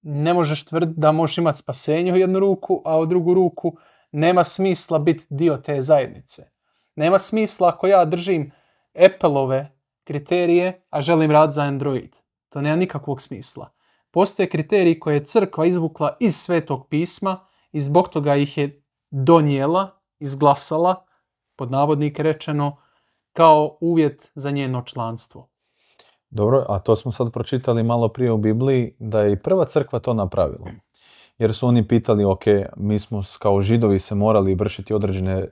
ne možeš tvrditi da možeš imati spasenje u jednu ruku, a u drugu ruku nema smisla biti dio te zajednice. Nema smisla ako ja držim Apple-ove kriterije, a želim raditi za Android. To nema nikakvog smisla. Postoje kriteriji koje je crkva izvukla iz Svetog pisma i zbog toga ih je donijela, izglasala, pod navodnike rečeno, kao uvjet za njeno članstvo. Dobro, a to smo sad pročitali malo prije u Bibliji, da je i prva crkva to napravila. Jer su oni pitali, ok, mi smo kao Židovi se morali vršiti određene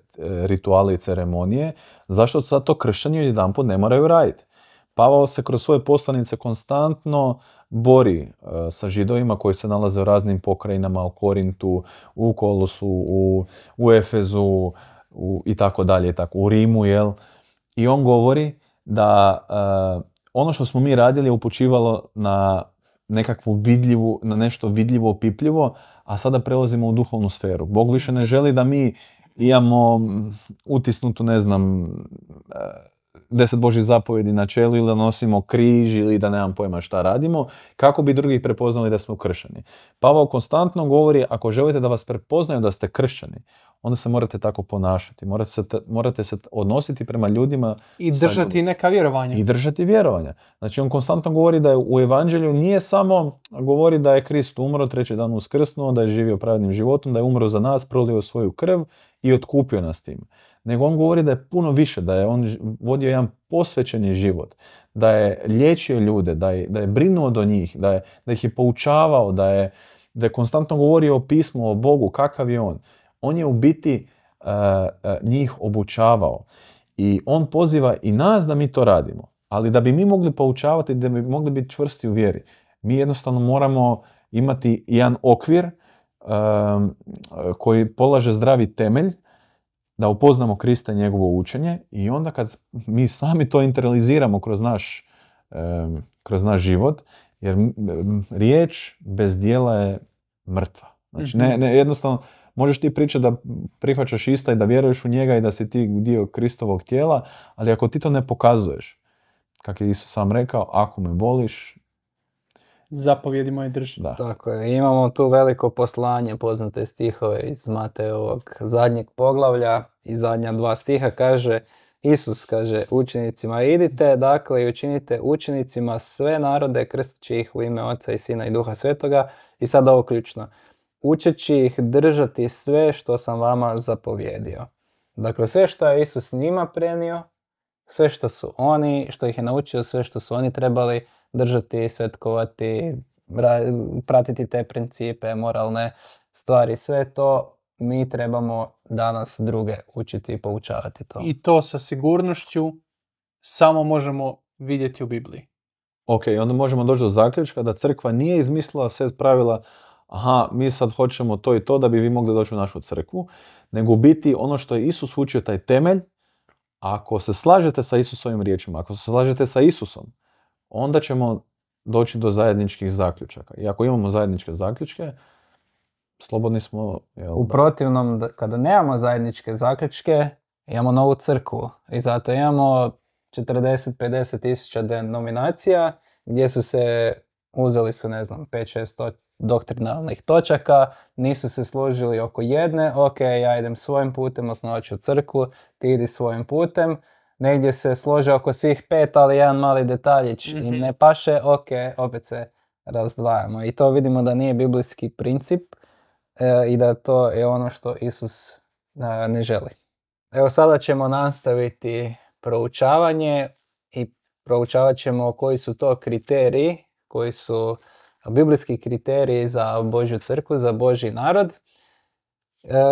rituale i ceremonije, zašto sad to kršćani jedanput ne moraju raditi? Pavao se kroz svoje poslanice konstantno bori sa Židovima koji se nalaze u raznim pokrajinama, u Korintu, u Kolosu, u Efezu i tako dalje, u Rimu, jel? I on govori da ono što smo mi radili je upućivalo na nekakvu vidljivu, na nešto vidljivo, opipljivo, a sada prelazimo u duhovnu sferu. Bog više ne želi da mi imamo utisnutu, ne znam, 10 Božjih zapovjedi na čelu ili da nosimo križ ili da nemam pojma šta radimo, kako bi drugi prepoznali da smo kršćani. Pavao konstantno govori, ako želite da vas prepoznaju da ste kršćani, onda se morate tako ponašati. Morate se odnositi prema ljudima. I držati neka vjerovanja. I držati vjerovanja. Znači on konstantno govori da je u evanđelju nije samo govori da je Krist umro, treći dan uskrsnuo, da je živio pravednim životom, da je umro za nas, prolio svoju krv i otkupio nas tim. Nego on govori da je puno više, da je on vodio jedan posvećeni život, da je liječio ljude, da je brinuo do njih, da ih je poučavao, da je konstantno govorio o pismu, o Bogu, kakav je on. On je u biti njih obučavao. I on poziva i nas da mi to radimo. Ali da bi mi mogli poučavati, da bi mogli biti čvrsti u vjeri, mi jednostavno moramo imati jedan okvir koji polaže zdravi temelj, da upoznamo Krista i njegovo učenje i onda kad mi sami to internaliziramo kroz naš život, jer riječ bez djela je mrtva. Znači, ne, jednostavno, možeš ti pričati da prihvaćaš Ista i da vjeruješ u njega i da si ti dio Kristovog tijela, ali ako ti to ne pokazuješ, kako je Isus sam rekao, ako me voliš, zapovjedi moje drži. Da. Tako je. Imamo tu veliko poslanje, poznate stihove iz Matejovog zadnjeg poglavlja i zadnja 2 stiha kaže, Isus kaže učenicima, idite dakle i učinite učenicima sve narode, krsteći ih u ime Oca i Sina i Duha Svetoga. I sad ovo ključno, učeći ih držati sve što sam vama zapovjedio. Dakle, sve što je Isus njima prenio, sve što ih je naučio, sve što su oni trebali držati, svetkovati, pratiti te principe, moralne stvari, sve to mi trebamo danas druge učiti i poučavati to. I to sa sigurnošću samo možemo vidjeti u Bibliji. Ok, onda možemo doći do zaključka da crkva nije izmislila set pravila, aha, mi sad hoćemo to i to da bi vi mogli doći u našu crkvu, nego u biti ono što je Isus učio, taj temelj, ako se slažete sa Isusovim riječima, ako se slažete sa Isusom, onda ćemo doći do zajedničkih zaključaka. I ako imamo zajedničke zaključke, slobodni smo. U protivnom, kada nemamo zajedničke zaključke, imamo novu crkvu. I zato imamo 40-50 tisuća denominacija gdje su se uzeli 5-6 doktrinalnih točaka, nisu se složili oko jedne, ok, ja idem svojim putem, osnovat ću crkvu, ti idi svojim putem. Negdje se slože oko svih 5, ali jedan mali detaljić im ne paše, ok, opet se razdvajamo. I to vidimo da nije biblijski princip i da to je ono što Isus ne želi. Evo sada ćemo nastaviti proučavanje i proučavat ćemo koji su to kriteriji, koji su biblijski kriteriji za Božju crkvu, za Božji narod.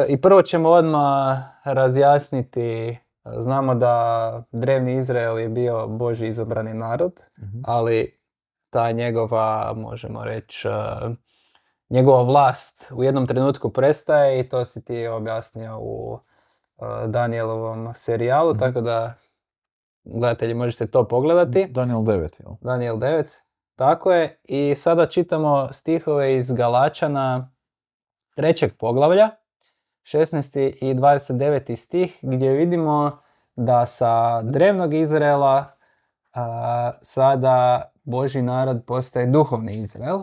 I prvo ćemo odmah razjasniti. Znamo da drevni Izrael je bio Božji izabrani narod, ali ta njegova, možemo reći, njegova vlast u jednom trenutku prestaje i to si ti objasnio u Danielovom serijalu, tako da gledatelji možete to pogledati. Daniel 9, jel? Daniel 9, tako je. I sada čitamo stihove iz Galačana 3. poglavlja. 16. i 29. stih gdje vidimo da sa drevnog Izraela sada Božji narod postaje duhovni Izrael.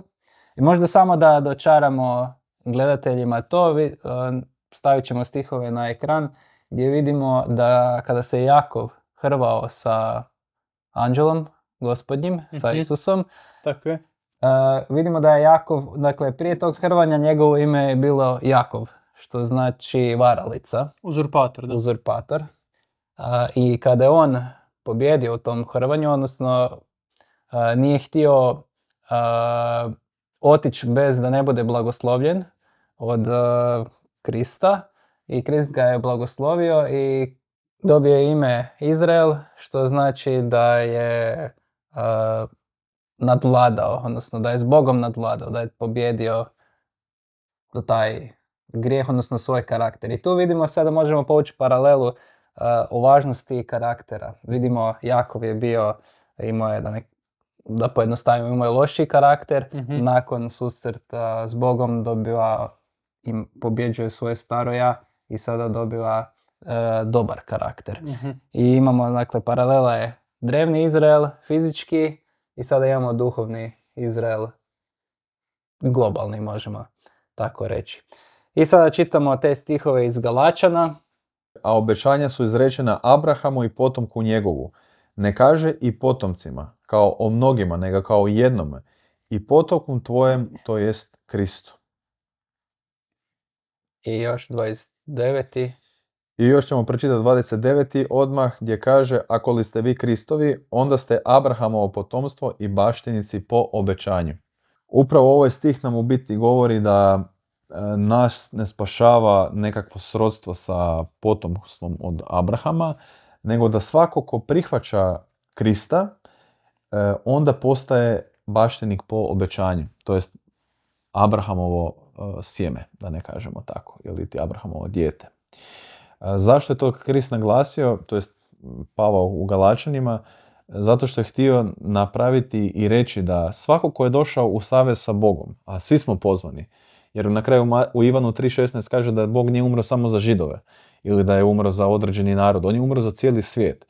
I možda samo da dočaramo gledateljima to, stavit ćemo stihove na ekran gdje vidimo da kada se Jakov hrvao sa anđelom gospodnjim, sa Isusom, tako je. Vidimo da je Jakov, dakle prije tog hrvanja njegovo ime je bilo Jakov, što znači varalica. Uzurpator, da. Uzurpator. I kada je on pobjedio u tom hrvanju, odnosno nije htio otići bez da ne bude blagoslovljen od Krista, i Krist ga je blagoslovio i dobio je ime Izrael, što znači da je nadvladao, odnosno da je s Bogom nadvladao, da je pobjedio taj grijeh, odnosno svoj karakter. I tu vidimo sada, možemo povući paralelu o važnosti karaktera. Vidimo, Jakov je bio, imao je, da pojednostavimo, imao je loši karakter, nakon susreta s Bogom dobiva i pobjeđuje svoje staro ja i sada dobiva dobar karakter. I imamo, dakle, paralela je drevni Izrael, fizički, i sada imamo duhovni Izrael, globalni, možemo tako reći. I sada čitamo te stihove iz Galačana. A obećanja su izrečena Abrahamu i potomku njegovu. Ne kaže i potomcima, kao o mnogima, nego kao o jednome. I potomku tvojem, to jest Kristu. I još 29. I još ćemo pročitati 29. odmah gdje kaže: ako li ste vi Kristovi, onda ste Abrahamovo potomstvo i baštinici po obećanju. Upravo ovaj stih nam u biti govori da nas ne spašava nekakvo srodstvo sa potomstvom od Abrahama, nego da svako ko prihvaća Krista, onda postaje baštenik po obećanju, to jest Abrahamovo sjeme, da ne kažemo tako, ili ti Abrahamovo dijete. Zašto je to Krist naglasio, to jest Pavao u Galačanima? Zato što je htio napraviti i reći da svako ko je došao u savez sa Bogom, a svi smo pozvani, jer na kraju u Ivanu 3.16 kaže da Bog nije umro samo za Židove ili da je umro za određeni narod, on je umro za cijeli svijet.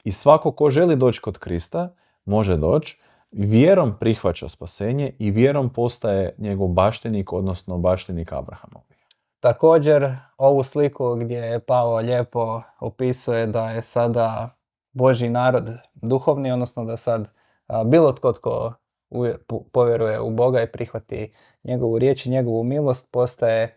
I svako ko želi doći kod Krista može doći, vjerom prihvaća spasenje i vjerom postaje njegov baštenik, odnosno baštenik Abrahamov. Također ovu sliku gdje Pavao lijepo opisuje da je sada Božji narod duhovni, odnosno da sad bilo tko povjeruje u Boga i prihvati njegovu riječ i njegovu milost postaje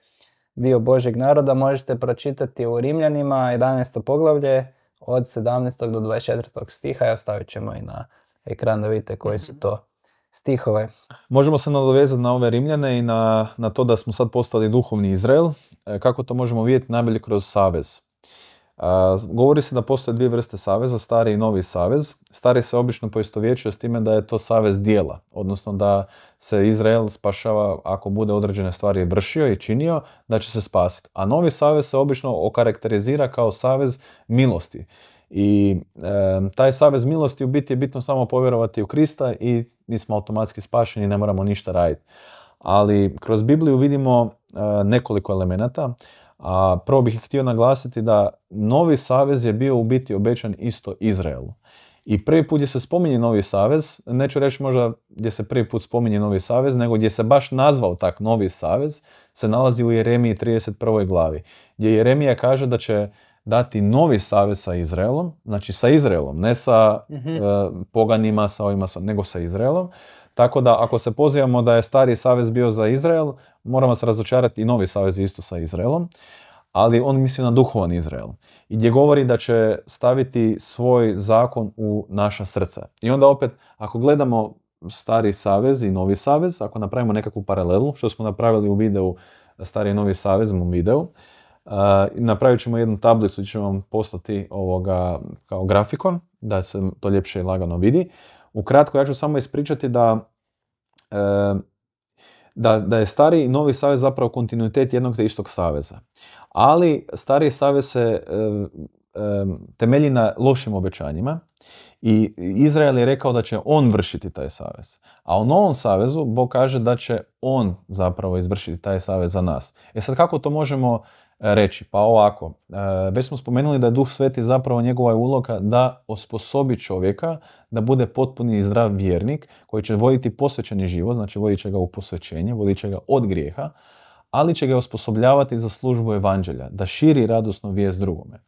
dio Božjeg naroda, možete pročitati u Rimljanima 11. poglavlje od 17. do 24. stiha. Ja stavit ćemo i na ekran da vidite koji su to stihove. Možemo se nadovezati na ove Rimljane i na to da smo sad postali duhovni Izrael. Kako to možemo vidjeti? Najbolje kroz savez. Govori se da postoje dvije vrste saveza, stari i novi savez. Stari se obično poistovjećuje s time da je to savez dijela, odnosno da se Izrael spašava ako bude određene stvari vršio i činio, da će se spasiti. A novi savez se obično okarakterizira kao savez milosti. I taj savez milosti u biti je bitno samo povjerovati u Krista i mi smo automatski spašeni, ne moramo ništa raditi. Ali kroz Bibliju vidimo nekoliko elemenata. A prvo bih htio naglasiti da novi savez je bio u biti obećan isto Izraelu. I prvi put gdje se spominje novi savez, neću reći možda gdje se prvi put spominje novi savez, nego gdje se baš nazvao tak novi savez, se nalazi u Jeremiji 31. glavi. Gdje Jeremija kaže da će dati novi savez sa Izraelom, znači sa Izraelom, ne sa poganima, sa ovima, nego sa Izraelom. Tako da ako se pozivamo da je stari savez bio za Izrael, moramo se razočarati i novi savez isto sa Izraelom, ali on misli na duhovan Izrael. I gdje govori da će staviti svoj zakon u naša srca. I onda opet, ako gledamo stari savez i novi savez, ako napravimo nekakvu paralelu, što smo napravili u videu stari i novi savez, u videu, napravit ćemo jednu tablicu, ćemo vam poslati kao grafikon, da se to ljepše i lagano vidi. Ukratko, ja ću samo ispričati da je stari i novi savez zapravo kontinuitet jednog te istog saveza. Ali stari savez se temelji na lošim obećanjima i Izrael je rekao da će on vršiti taj savez. A u novom savezu Bog kaže da će on zapravo izvršiti taj savez za nas. Sad kako to možemo reći? Pa ovako, već smo spomenuli da je Duh Sveti zapravo njegova uloga da osposobi čovjeka da bude potpuni i zdrav vjernik koji će voditi posvećeni život, znači vodit će ga u posvećenje, vodit će ga od grijeha, ali će ga osposobljavati za službu evanđelja, da širi radosnu vijest drugome.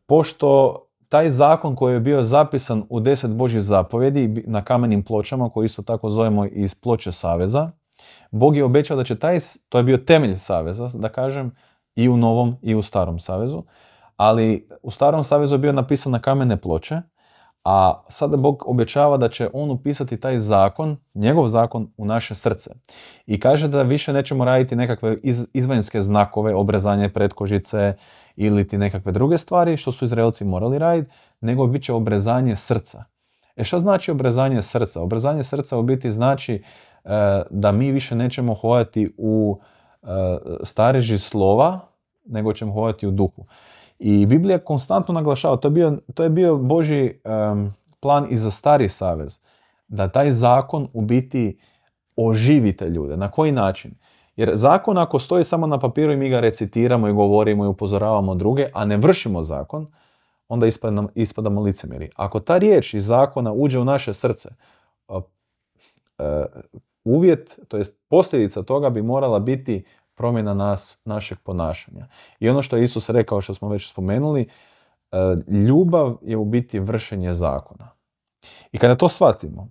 Pošto taj zakon koji je bio zapisan u 10 Božjih zapovjedi na kamenim pločama, koji isto tako zovemo iz ploče saveza, Bog je obećao da će to je bio temelj saveza, da kažem, i u novom i u starom savezu, ali u starom savezu je bio napisan na kamene ploče, a sada Bog obećava da će on upisati taj zakon, njegov zakon, u naše srce. I kaže da više nećemo raditi nekakve izvanjske znakove, obrezanje pretkožice ili ti nekakve druge stvari što su Izraelci morali raditi, nego bit će obrezanje srca. Šta znači obrezanje srca? Obrezanje srca u biti znači da mi više nećemo hodati u stareži slova, nego ćemo hodati u duhu. I Biblija konstantno naglašava, to je bio Božji plan i za stari savez, da taj zakon u biti oživi te ljude. Na koji način? Jer zakon ako stoji samo na papiru i mi ga recitiramo i govorimo i upozoravamo druge, a ne vršimo zakon, onda ispadamo licemjeri. Ako ta riječ iz zakona uđe u naše srce, uvjet, to jest posljedica toga bi morala biti promjena našeg ponašanja. I ono što je Isus rekao, što smo već spomenuli, ljubav je u biti vršenje zakona. I kada to shvatimo,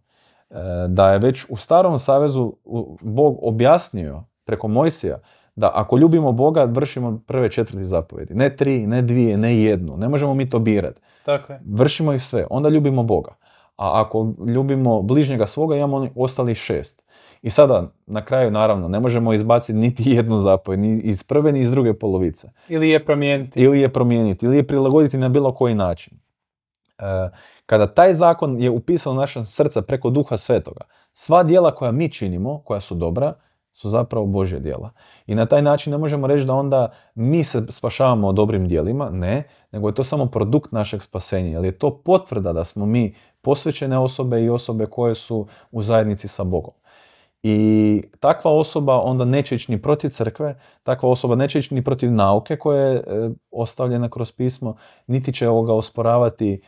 da je već u Starom Savezu Bog objasnio preko Mojsija da ako ljubimo Boga, vršimo prve 4 zapovjedi. Ne 3, ne 2, ne 1. Ne možemo mi to birati. Tako je. Vršimo ih sve. Onda ljubimo Boga. A ako ljubimo bližnjega svoga, imamo ostalih 6. I sada, na kraju, naravno, ne možemo izbaciti niti jednu zapovjed, ni iz prve, ni iz druge polovice. Ili je promijeniti. Ili je prilagoditi na bilo koji način. Kada taj zakon je upisan u naša srca preko Duha Svetoga, sva djela koja mi činimo, koja su dobra, su zapravo Božja djela. I na taj način ne možemo reći da onda mi se spašavamo dobrim djelima, ne, nego je to samo produkt našeg spasenja, jer je to potvrda da smo mi posvećene osobe i osobe koje su u zajednici sa Bogom. I takva osoba onda neće ići ni protiv crkve, takva osoba neće ići ni protiv nauke koja je ostavljena kroz pismo, niti će osporavati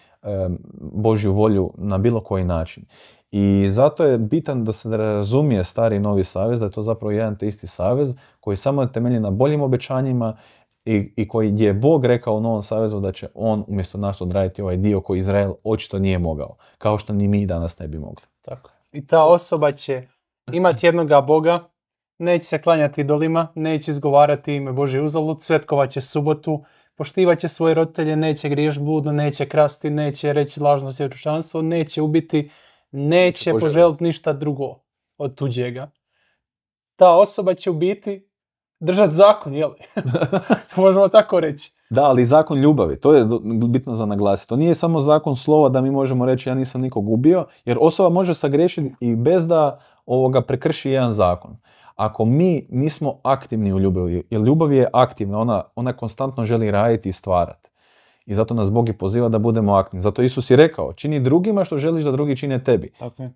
Božju volju na bilo koji način. I zato je bitan da se razumije stari i novi savez, da je to zapravo jedan te isti savez koji samo je temeljen na boljim obećanjima i koji je Bog rekao u Novom savezu da će on umjesto nas odraditi ovaj dio koji Izrael očito nije mogao, kao što ni mi danas ne bi mogli. Tako. I ta osoba će imati jednoga Boga, neće se klanjati idolima, neće izgovarati ime Božje uzalud, svetkovat će subotu, poštivat će svoje roditelje, neće griješiti bludno, neće krasti, neće reći lažno svjedočanstvo, neće ubiti, neće poželiti ništa drugo od tuđega. Ta osoba će u biti držati zakon, jel? Možemo tako reći. Da, ali zakon ljubavi, to je bitno za naglasiti. To nije samo zakon slova da mi možemo reći ja nisam nikog ubio, jer osoba može sagriješiti i bez da prekrši jedan zakon. Ako mi nismo aktivni u ljubavi, jer ljubav je aktivna, ona konstantno želi raditi i stvarati. I zato nas Bog i poziva da budemo aktivni. Zato Isus je rekao, čini drugima što želiš da drugi čine tebi. Okay.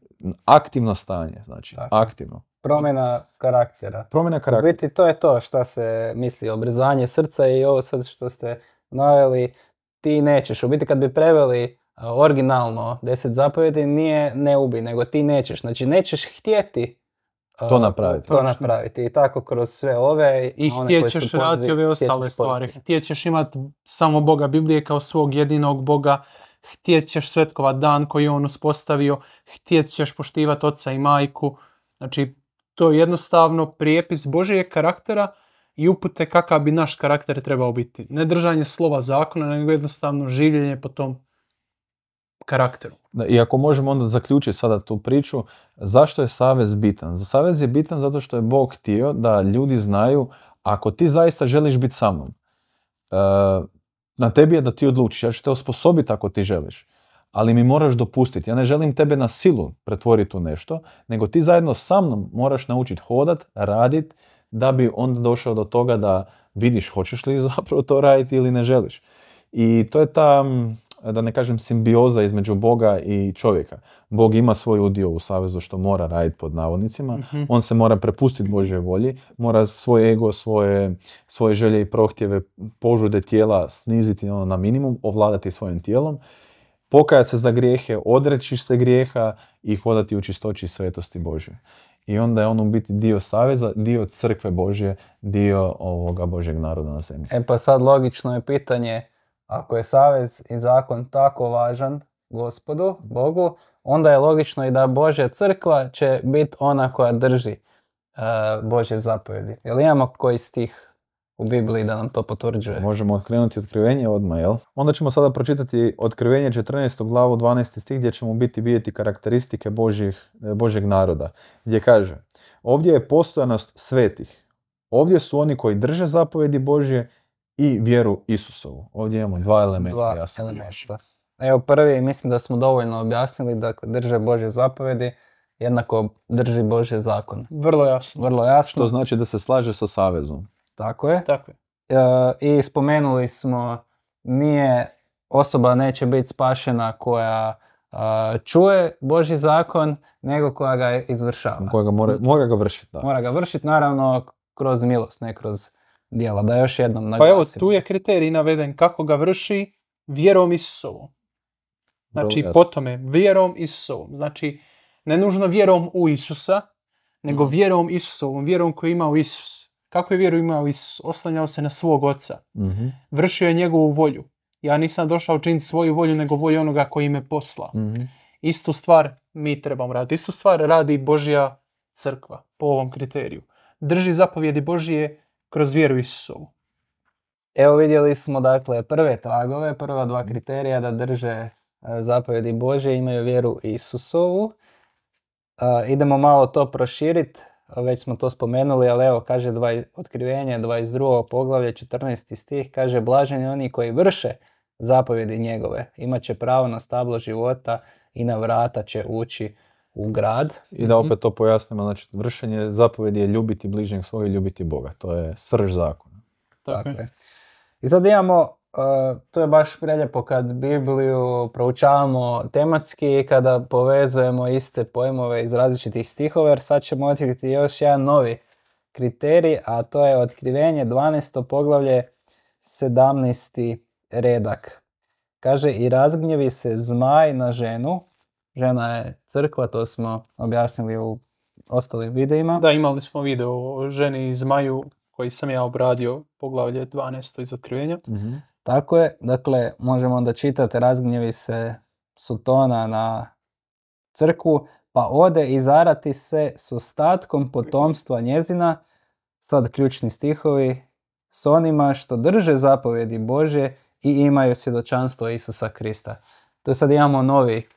Aktivno stanje, znači, aktivno. Promjena karaktera. Promjena karaktera. U biti to je to što se misli, obrzanje srca i ovo sad što ste naveli, ti nećeš. U biti kad bi preveli originalno 10 zapovjedi nije ne ubi, nego ti nećeš. Znači nećeš htjeti to napraviti. I tako kroz sve ove. I htjećeš raditi ove ostale stvari. Htjećeš imati samo Boga Biblije kao svog jedinog Boga. Htjećeš svetkovat dan koji je on uspostavio. Htjećeš poštivati oca i majku. Znači to je jednostavno prijepis Božijeg karaktera i upute kakav bi naš karakter trebao biti. Ne držanje slova zakona, nego jednostavno življenje po tom karakteru. I ako možemo onda zaključiti sada tu priču, zašto je savez bitan? Savez je bitan zato što je Bog htio da ljudi znaju, ako ti zaista želiš biti sa mnom, na tebi je da ti odlučiš, ja ću te osposobiti ako ti želiš, ali mi moraš dopustiti. Ja ne želim tebe na silu pretvoriti u nešto, nego ti zajedno sa mnom moraš naučiti hodat, raditi, da bi onda došao do toga da vidiš hoćeš li zapravo to raditi ili ne želiš. I to je ta, da ne kažem, simbioza između Boga i čovjeka. Bog ima svoj udio u savezu što mora raditi pod navodnicima. On se mora prepustiti Božjoj volji, mora svoj ego, svoje želje i prohtjeve, požude tijela sniziti na minimum, ovladati svojim tijelom, pokajati se za grijehe, odreći se grijeha i hodati u čistoći i svetosti Božje. I onda je on u biti dio saveza, dio crkve Božje, dio ovoga Božjeg naroda na zemlji. Pa sad logično je pitanje, ako je savez i zakon tako važan Gospodu, Bogu, onda je logično i da Božja crkva će biti ona koja drži Božje zapovjedi. Jel imamo koji stih u Bibliji da nam to potvrđuje? Možemo otkrenuti Otkrivenje odmah, jel? Onda ćemo sada pročitati Otkrivenje 14. glavu 12. stih gdje ćemo biti vidjeti karakteristike Božjeg naroda. Gdje kaže, ovdje je postojanost svetih. Ovdje su oni koji drže zapovjedi Božje i vjeru Isusovu. Ovdje imamo dva elementa. Evo prvi, mislim da smo dovoljno objasnili, dakle drže Božje zapovjedi, jednako drži Božje zakon. Vrlo jasno. Što znači da se slaže sa savezom. Tako je. I spomenuli smo, osoba neće biti spašena koja čuje Božji zakon, nego koja ga izvršava. Koja ga mora ga vršiti. Da. Mora ga vršiti, naravno, kroz milost, ne kroz djela. Da još jednom Pa naglasimo. evo, tu je kriterij naveden kako ga vrši vjerom Isusovom. Znači, Vrlo jasno. po tome, vjerom Isusovom. Znači, ne nužno vjerom u Isusa, nego vjerom Isusovom, vjerom koju je imao Isus. Kako je vjeru imao Isus? Oslanjao se na svog oca. Mhm. Vršio je njegovu volju. Ja nisam došao činiti svoju volju, nego volju onoga koji me poslao. Mhm. Istu stvar mi trebamo raditi. Istu stvar radi Božja crkva po ovom kriteriju. Drži zapovjedi Božije kroz vjeru Isusovu. Evo vidjeli smo dakle prve tragove, prva dva kriterija da drže zapovjedi Božje, imaju vjeru Isusovu. Idemo malo to proširiti, već smo to spomenuli, ali evo kaže Otkrivenje 22. poglavlje 14. stih, kaže blaženi oni koji vrše zapovjedi njegove, imat će pravo na stablo života i na vrata će ući u grad. I da opet to pojasnimo, znači vršenje zapovjedi je ljubiti bližnjeg svog i ljubiti Boga. To je srž zakona. Tako je. I sad imamo, to je baš preljepo kad Bibliju proučavamo tematski i kada povezujemo iste pojmove iz različitih stihova, jer sad ćemo otkriti još jedan novi kriterij, a to je Otkrivenje 12. poglavlje 17. redak. Kaže i razgnjevi se zmaj na ženu, žena je crkva, to smo objasnili u ostalim videima. Da, imali smo video o ženi i zmaju koji sam ja obradio, poglavlje 12. iz Otkrivenja. Mhm. Tako je, dakle, možemo onda čitati razgnjevi se Sotona na crkvu, pa ode i zarati se s ostatkom potomstva njezina, sad ključni stihovi, s onima što drže zapovjedi Božje i imaju svjedočanstvo Isusa Krista. Tu sad imamo novi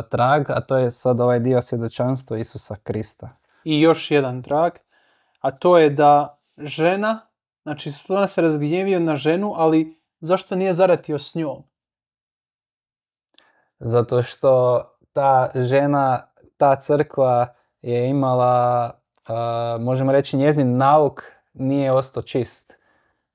trag, a to je sad ovaj dio svjedočanstva Isusa Krista. I još jedan trag, a to je da žena, znači ona se razgnjevio na ženu, ali zašto nije zaratio s njom? Zato što ta žena, ta crkva je imala, možemo reći, njezin nauk nije ostao čist,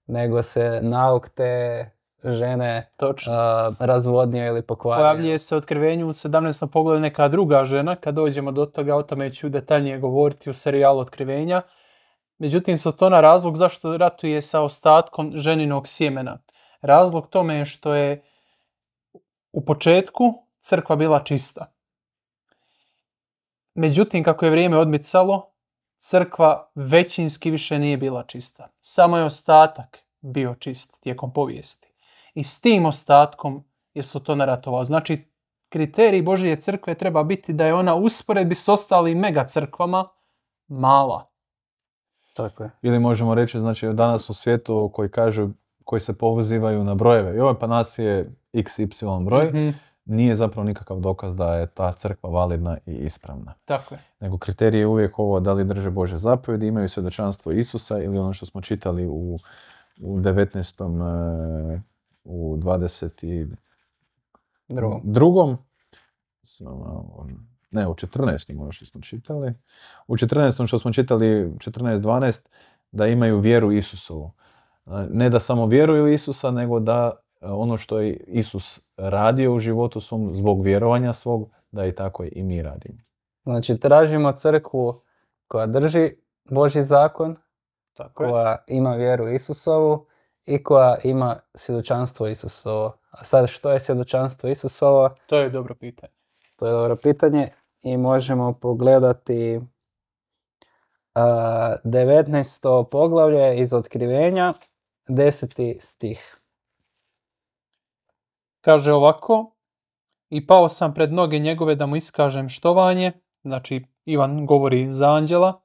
nego se nauk te žene Točno. razvodnio ili pokvario. Pojavljuje se u Otkrivenju u 17. poglavlju neka druga žena, kad dođemo do toga, o tome ću detaljnije govoriti u serijalu Otkrivenja. Međutim, Sotona razlog zašto ratuje sa ostatkom ženinog sjemena. Razlog tome je što je u početku crkva bila čista. Međutim, kako je vrijeme odmicalo, crkva većinski više nije bila čista. Samo je ostatak bio čist tijekom povijesti. I s tim ostatkom je Sotona ratovao. Znači, kriterij Božje crkve treba biti da je ona usporedbi s ostalim mega crkvama mala. Tako je. Ili možemo reći, znači danas u svijetu koji se pozivaju na brojeve. I pa nas je XY broj, nije zapravo nikakav dokaz da je ta crkva validna i ispravna. Tako je. Nego kriterij je uvijek ovo da li drže Božje zapovjedi, imaju svjedočanstvo Isusa ili ono što smo čitali u 19. U 22. Ne, u 14. ono što smo čitali. U 14. što smo čitali, 14.12, da imaju vjeru Isusovu. Ne da samo vjeruju Isusa, nego da ono što je Isus radio u životu svom zbog vjerovanja svog, da i tako i mi radimo. Znači, tražimo crkvu koja drži Božji zakon, koja ima vjeru Isusovu i koja ima svjedočanstvo Isusovo. A sad, što je svjedočanstvo Isusovo? To je dobro pitanje. To je dobro pitanje i možemo pogledati 19. poglavlje iz Otkrivenja, 10. stih. Kaže ovako, i pao sam pred noge njegove da mu iskažem štovanje, znači Ivan govori za anđela,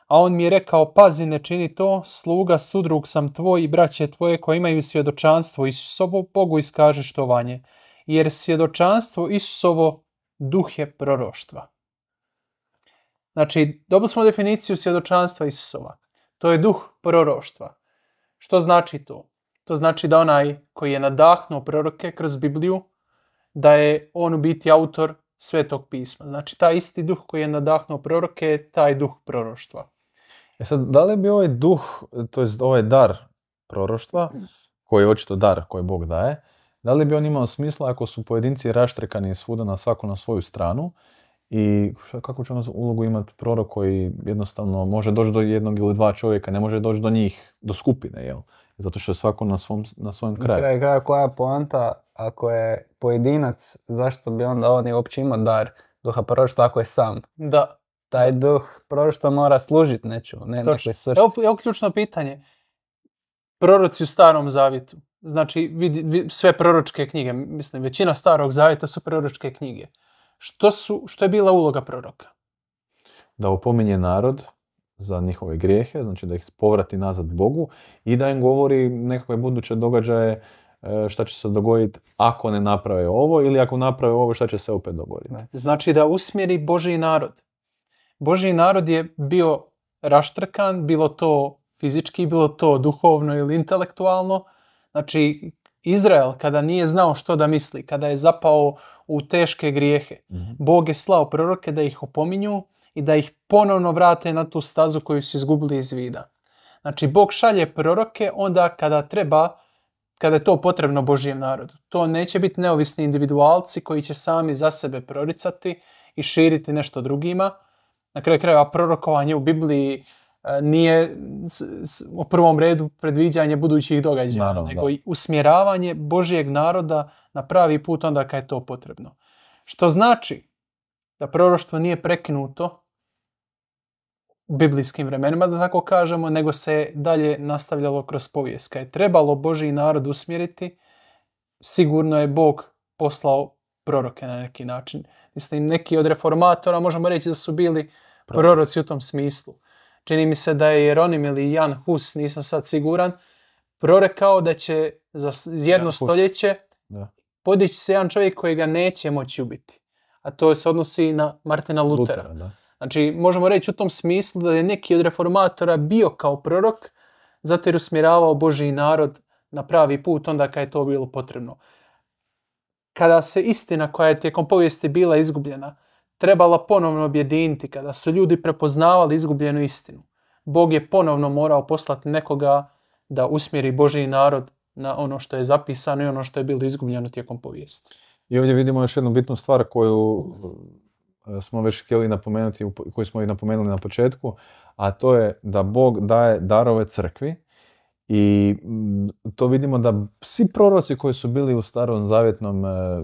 a on mi je rekao, pazi, ne čini to, sluga, sudrug sam tvoj i braće tvoje koji imaju svjedočanstvo Isusovo, Bogu iskaže štovanje, jer svjedočanstvo Isusovo duh je proroštva. Znači, dobili smo definiciju svjedočanstva Isusova. To je duh proroštva. Što znači to? To znači da onaj koji je nadahnuo proroke kroz Bibliju, da je on u biti autor Svetog pisma. Znači, taj isti duh koji je nadahnuo proroke je taj duh proroštva. Sad, da li bi ovaj duh, to jest ovaj dar proroštva, koji je očito dar koji Bog daje, da li bi on imao smisla ako su pojedinci raštrekani svuda na svaku na svoju stranu I kako će on ulogu imati prorok koji jednostavno može doći do jednog ili dva čovjeka, ne može doći do njih, do skupine, jel? Zato što je svako na svojem kraju. Na kraju koja je poanta, ako je pojedinac, zašto bi onda on uopće imao dar duha proroštva ako je sam? Da. Taj duh proroštva mora služiti nekoj svrsi. Evo ključno pitanje. Proroci u Starom Zavjetu. Znači, sve proročke knjige, mislim, većina Starog Zavjeta su proročke knjige. Što je bila uloga proroka? Da opominje narod za njihove grijehe, znači da ih povrati nazad Bogu i da im govori nekakve buduće događaje, šta će se dogoditi ako ne naprave ovo ili ako naprave ovo šta će se opet dogoditi. Znači da usmjeri Božji narod. Božji narod je bio raštrkan, bilo to fizički, bilo to duhovno ili intelektualno. Znači Izrael kada nije znao što da misli, kada je zapao u teške grijehe, Bog je slao proroke da ih opominju i da ih ponovno vrate na tu stazu koju su izgubili iz vida. Znači Bog šalje proroke onda kada je to potrebno Božjem narodu. To neće biti neovisni individualci koji će sami za sebe proricati i širiti nešto drugima. Na kraju krajeva prorokovanje u Bibliji nije u prvom redu predviđanje budućih događaja, nego i usmjeravanje Božjeg naroda na pravi put onda kad je to potrebno. Što znači da proroštvo nije prekinuto u biblijskim vremenima, da tako kažemo, nego se dalje nastavljalo kroz povijest. Kad je trebalo Božji narod usmjeriti, sigurno je Bog poslao proroke na neki način. Mislim, neki od reformatora možemo reći da su bili proroci u tom smislu. Čini mi se da je Jeronim ili Jan Hus, nisam sad siguran, prorekao da će za jedno stoljeće podići se jedan čovjek koji ga neće moći ubiti. A to se odnosi na Martina Lutera. Znači, možemo reći u tom smislu da je neki od reformatora bio kao prorok, zato jer usmjeravao Božji narod na pravi put onda kad je to bilo potrebno. Kada se istina koja je tijekom povijesti bila izgubljena, trebala ponovno objediniti, kada su ljudi prepoznavali izgubljenu istinu, Bog je ponovno morao poslati nekoga da usmjeri Božji narod na ono što je zapisano i ono što je bilo izgubljeno tijekom povijesti. I ovdje vidimo još jednu bitnu stvar koju smo već htjeli napomenuti, koju smo i napomenuli na početku, a to je da Bog daje darove crkvi i to vidimo da svi proroci koji su bili u starom zavjetnom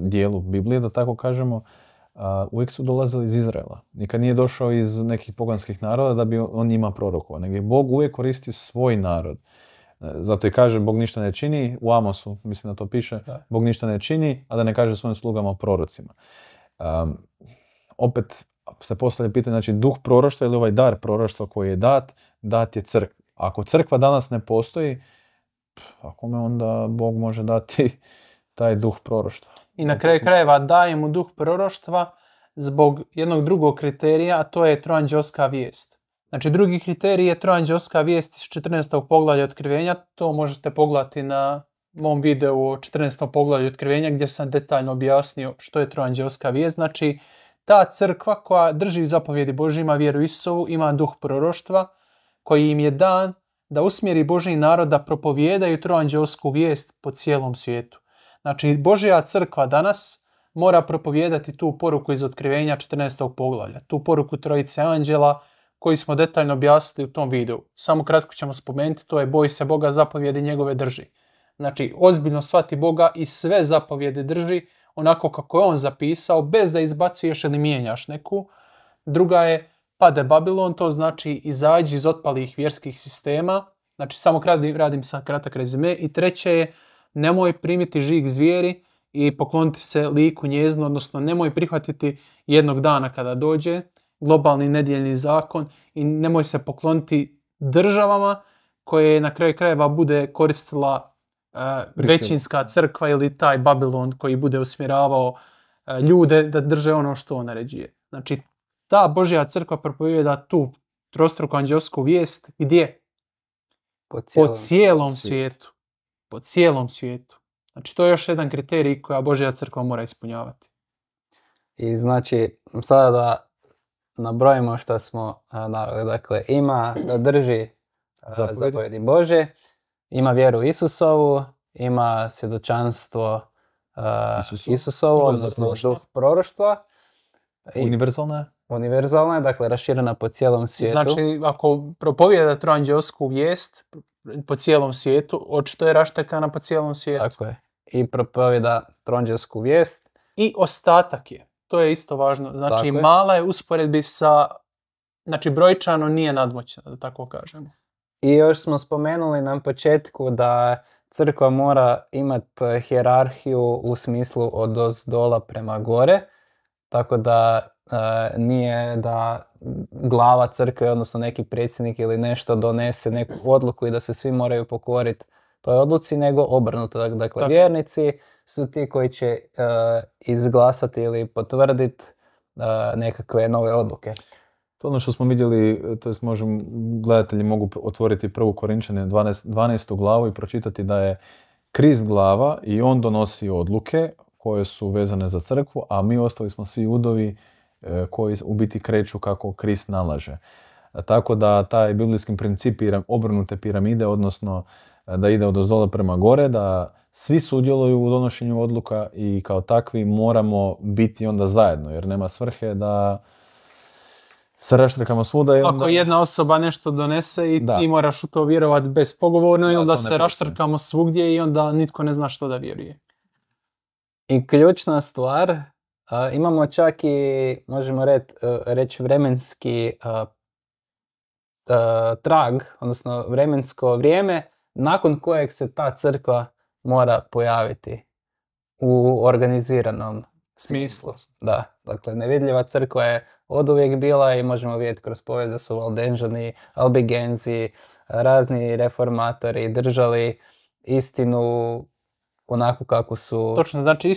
dijelu Biblije, da tako kažemo, uvijek su dolazili iz Izraela. Nikad nije došao iz nekih poganskih naroda da bi on njima prorokovao, nego je Bog uvijek koristi svoj narod. Zato i kaže Bog ništa ne čini, u Amosu, mislim da to piše, Bog ništa ne čini, a da ne kaže svojim slugama prorocima. Opet se postavlja pitanje, znači duh proroštva ili ovaj dar proroštva koji je dat je crkvi. Ako crkva danas ne postoji, kome onda Bog može dati taj duh proroštva? I na kraju krajeva daje mu duh proroštva zbog jednog drugog kriterija, a to je trojanđelska vijest. Znači drugi kriterij je trojanđelska vijest iz 14. poglavlja Otkrivenja. To možete pogledati na mom videu o 14. poglavlju Otkrivenja gdje sam detaljno objasnio što je trojanđelska vijest. Znači ta crkva koja drži zapovjedi Božje, ima vjeru Isusovu, ima duh proroštva koji im je dan da usmjeri Božji narod da propovijedaju trojanđelsku vijest po cijelom svijetu. Znači Božja crkva danas mora propovijedati tu poruku iz Otkrivenja 14. poglavlja, tu poruku trojice anđela koju smo detaljno objasnili u tom videu. Samo kratko ćemo spomenuti, to je boj se Boga, zapovjedi njegove drži. Znači ozbiljno shvati Boga i sve zapovjede drži onako kako je on zapisao, bez da izbacuješ ili mijenjaš neku. Druga je pade Babilon, to znači izađi iz otpalih vjerskih sistema. Znači samo radim sad kratak rezime. I treće je nemoj primiti žig zvijeri i pokloniti se liku njezinu, odnosno nemoj prihvatiti jednog dana kada dođe globalni nedjeljni zakon i nemoj se pokloniti državama koje na kraju krajeva bude koristila većinska crkva ili taj Babilon koji bude usmjeravao ljude da drže ono što on naređuje. Znači ta Božja crkva propovijeda tu trostruku anđelsku vijest gdje? Po cijelom svijetu. Po cijelom svijetu. Znači to je još jedan kriterij koja Božja crkva mora ispunjavati. I znači sada da nabrojimo što smo naveli. Dakle, ima da drži zapovjedi Božje, ima vjeru Isusovu, ima svjedočanstvo Isusovo, odnosno duh proroštva Univerzalna je? Univerzalna je, dakle raširena po cijelom svijetu. Znači, ako propovijeda troanđelsku vijest po cijelom svijetu, očito je raštrkana po cijelom svijetu. Tako je. I propovijeda troanđelsku vijest. I ostatak je. To je isto važno. Znači, Tako je. mala je usporedbi sa... Znači, brojčano nije nadmoćna, da tako kažemo. I još smo spomenuli na početku da crkva mora imati hijerarhiju u smislu od ozdola prema gore, tako da nije da glava crkve, odnosno neki predsjednik ili nešto donese neku odluku i da se svi moraju pokoriti toj odluci, nego obrnuto. Dakle, Tako. vjernici su ti koji će izglasati ili potvrditi nekakve nove odluke. To ono što smo vidjeli, to jest gledatelji mogu otvoriti 1. Korinčane 12. glavu i pročitati da je Krist glava i on donosi odluke koje su vezane za crkvu, a mi ostali smo svi udovi koji u biti kreću kako Krist nalaže. Tako da taj biblijski princip obrnute piramide, odnosno da ide od ozdola prema gore, da svi sudjeluju u donošenju odluka i kao takvi moramo biti onda zajedno, jer nema svrhe da se raštrkamo svuda. Ako jedna osoba nešto donese i ti moraš u to vjerovati bespogovorno i onda se raštrkamo svugdje i onda nitko ne zna što da vjeruje. I ključna stvar, imamo čak i, možemo reći, vremenski trag, odnosno vremensko vrijeme nakon kojeg se ta crkva mora pojaviti u organiziranom smislu. Da, dakle, nevidljiva crkva je oduvijek bila i možemo vidjeti kroz povijest da su Valdenžani, Albigenzi, razni reformatori držali istinu onako kako su... Točno, znači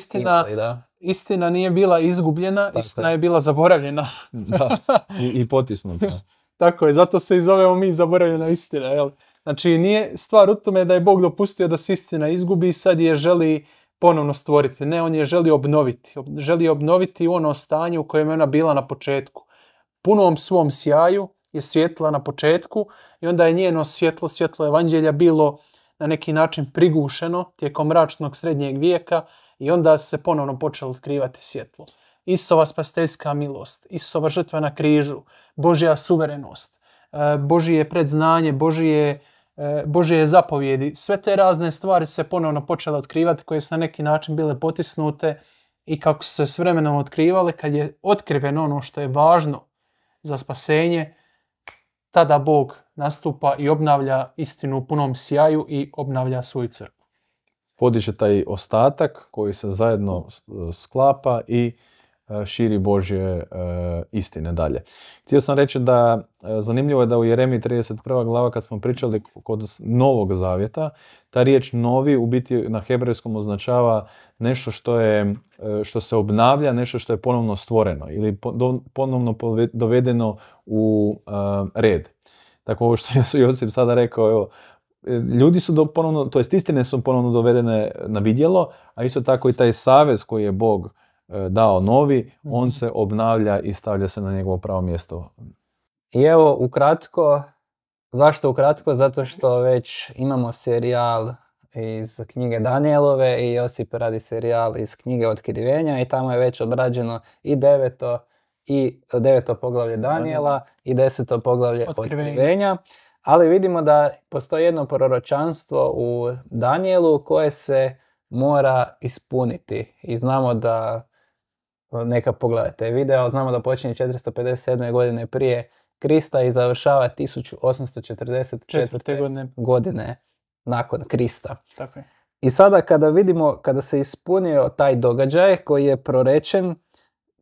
istina nije bila izgubljena, tako istina je bila zaboravljena. Da, i potisnuta. Tako je, zato se i zovemo mi zaboravljena istina. Jel? Znači nije stvar u tome da je Bog dopustio da se istina izgubi i sad je želi ponovno stvoriti. Ne, on je želi obnoviti. Želi obnoviti ono stanje u kojem je ona bila na početku. Punom svom sjaju je svjetla na početku i onda je njeno svjetlo evanđelja bilo na neki način prigušeno tijekom mračnog srednjeg vijeka i onda se ponovno počelo otkrivati svjetlo. Isusova spasiteljska milost, Isusova žrtva na križu, Božja suverenost, Božje predznanje, Božje zapovjedi. Sve te razne stvari se ponovno počele otkrivati koje su na neki način bile potisnute i kako su se s vremenom otkrivale, kad je otkriveno ono što je važno za spasenje, tada Bog nastupa i obnavlja istinu u punom sjaju i obnavlja svoju crkvu. Podiže taj ostatak koji se zajedno sklapa i širi Božje istine dalje. Htio sam reći da zanimljivo je da u Jeremiji 31. glava kad smo pričali kod Novog Zavjeta, ta riječ novi u biti na hebrejskom označava nešto što se obnavlja, nešto što je ponovno stvoreno ili ponovno dovedeno u red. Tako ovo što je Josip sada rekao, evo, ljudi su ponovno, to jest istine su ponovno dovedene na vidjelo, a isto tako i taj savez koji je Bog dao novi, on se obnavlja i stavlja se na njegovo pravo mjesto. I evo, ukratko, zašto ukratko? Zato što već imamo serijal iz knjige Danielove i Josip radi serijal iz knjige Otkrivenja i tamo je već obrađeno i deveto poglavlje Daniela i 10. poglavlje Otkrivenja. Ali vidimo da postoji jedno proročanstvo u Danielu koje se mora ispuniti i znamo da, neka pogledajte video, znamo da počinje 457. godine prije Krista i završava 1844. godine nakon Krista. Tako je. I sada kada vidimo, kada se ispunio taj događaj koji je prorečen,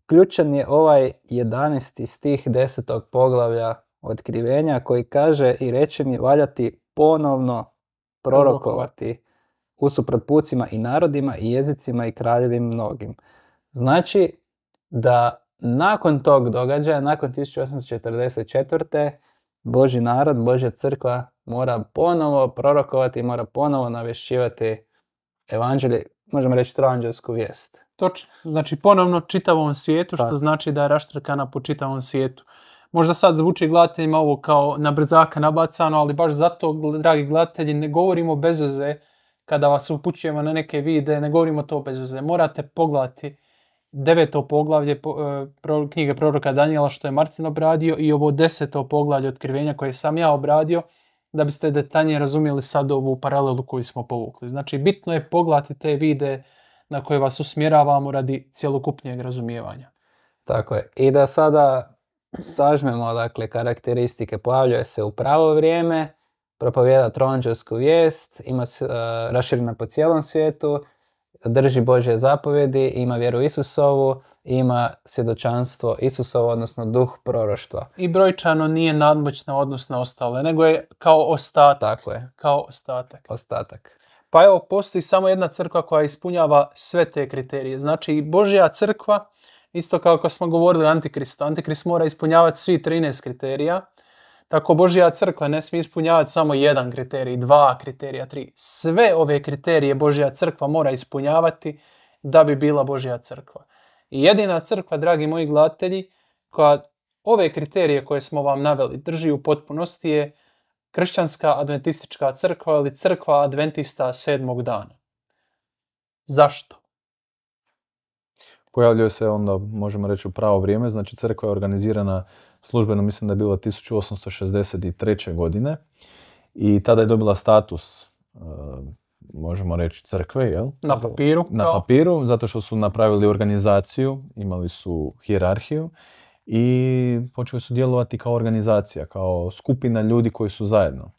ključan je ovaj 11. stih 10. poglavlja Otkrivenja koji kaže i reče mi valjati ponovno prorokovati usuprot pucima i narodima i jezicima i kraljevima mnogim. Znači da nakon tog događaja, nakon 1844. Božji narod, Božja crkva mora ponovo prorokovati, mora ponovo navješćivati evanđelje, možemo reći troanđelsku vijest. Točno, znači ponovno čitavom svijetu, što znači da je raštrkana po čitavom svijetu. Možda sad zvuči gledateljima ovo kao na brzaka nabacano, ali baš zato, dragi gledatelji, ne govorimo bez veze kada vas upućujemo na neke videe, ne govorimo to bez veze. Morate pogledati 9. poglavlje knjige proroka Danijela što je Martin obradio i ovo 10. poglavlje otkrivenja koje sam ja obradio, da biste detaljnije razumjeli sad ovu paralelu koju smo povukli. Znači, bitno je pogledati te videe na koje vas usmjeravamo radi cjelokupnijeg razumijevanja. Tako je. I da sada sažmemo, dakle, karakteristike. Pojavljuje se u pravo vrijeme, propovijeda tronđelsku vijest, ima raširena po cijelom svijetu, drži Božje zapovjedi, ima vjeru Isusovu, ima svjedočanstvo Isusovo, odnosno duh proroštva. I brojčano nije nadmoćna odnos na ostale, nego je kao ostatak. Tako je. Kao ostatak. Ostatak. Pa evo, postoji samo jedna crkva koja ispunjava sve te kriterije. Znači, Božja crkva, isto kao kad smo govorili o Antikristu. Antikrist mora ispunjavati svi 13 kriterija. Tako Božja crkva ne smije ispunjavati samo jedan kriterij, 2 kriterija, 3. Sve ove kriterije Božja crkva mora ispunjavati da bi bila Božja crkva. I jedina crkva, dragi moji gledatelji, koja ove kriterije koje smo vam naveli drži u potpunosti je kršćanska adventistička crkva ili crkva adventista 7. dana. Zašto? Pojavljuje se onda, možemo reći, u pravo vrijeme. Znači, crkva je organizirana službeno, mislim da je bila 1863. godine i tada je dobila status, možemo reći, crkve, jel? Na papiru. Na papiru, zato što su napravili organizaciju, imali su hijerarhiju i počeli su djelovati kao organizacija, kao skupina ljudi koji su zajedno.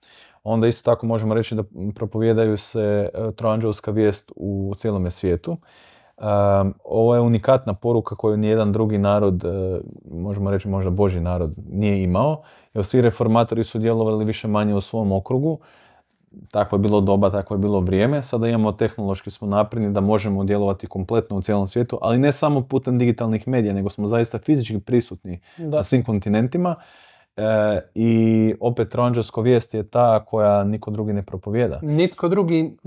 Onda isto tako možemo reći da propovijedaju se troanđelska vijest u cijelome svijetu. Ovo je unikatna poruka koju nijedan drugi narod, možemo reći možda Božji narod, nije imao, jer svi reformatori su djelovali više manje u svom okrugu. Takvo je bilo doba, takvo je bilo vrijeme. Sada imamo, tehnološki smo napredni da možemo djelovati kompletno u cijelom svijetu, ali ne samo putem digitalnih medija, nego smo zaista fizički prisutni na svim kontinentima. I opet troanđelska vijest je ta koja niko drugi ne propovijeda. Nitko drugi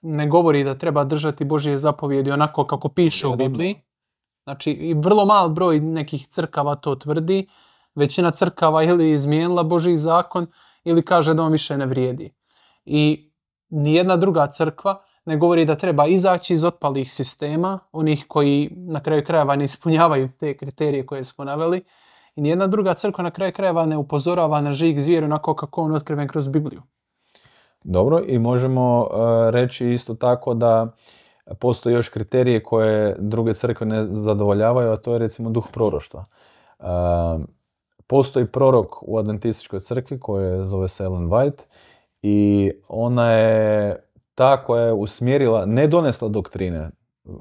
ne govori da treba držati Božje zapovjedi onako kako piše u Bibliji. Znači, i vrlo mal broj nekih crkava to tvrdi. Većina crkava ili izmijenila Božji zakon ili kaže da on više ne vrijedi. I nijedna druga crkva ne govori da treba izaći iz otpalih sistema, onih koji na kraju krajeva ne ispunjavaju te kriterije koje smo naveli. I nijedna druga crkva na kraju krajeva ne upozorava na žig zvijeri onako kako on otkriven kroz Bibliju. Dobro, i možemo reći isto tako da postoje još kriterije koje druge crkve ne zadovoljavaju, a to je recimo duh proroštva. Postoji prorok u adventističkoj crkvi koja zove se Ellen White i ona je ta koja je usmjerila, ne donesla doktrine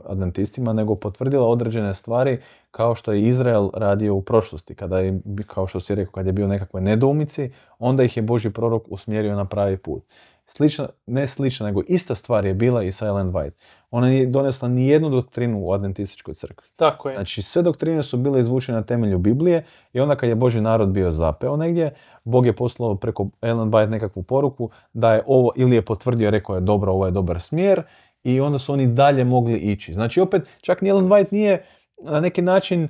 adventistima, nego potvrdila određene stvari kao što je Izrael radio u prošlosti, kada je, kao što si rekao, kad je bio nekakve nedoumici, onda ih je Božji prorok usmjerio na pravi put. Slična, nego ista stvar je bila i sa Ellen White. Ona nije donesla ni jednu doktrinu u adventističkoj crkvi. Tako je. Znači, sve doktrine su bile izvučene na temelju Biblije i onda kad je Božji narod bio zapeo negdje, Bog je poslao preko Ellen White nekakvu poruku da je ovo, ili je potvrdio, rekao je dobro, ovo je dobar smjer, i onda su oni dalje mogli ići. Znači, opet, čak ni Ellen White nije na neki način,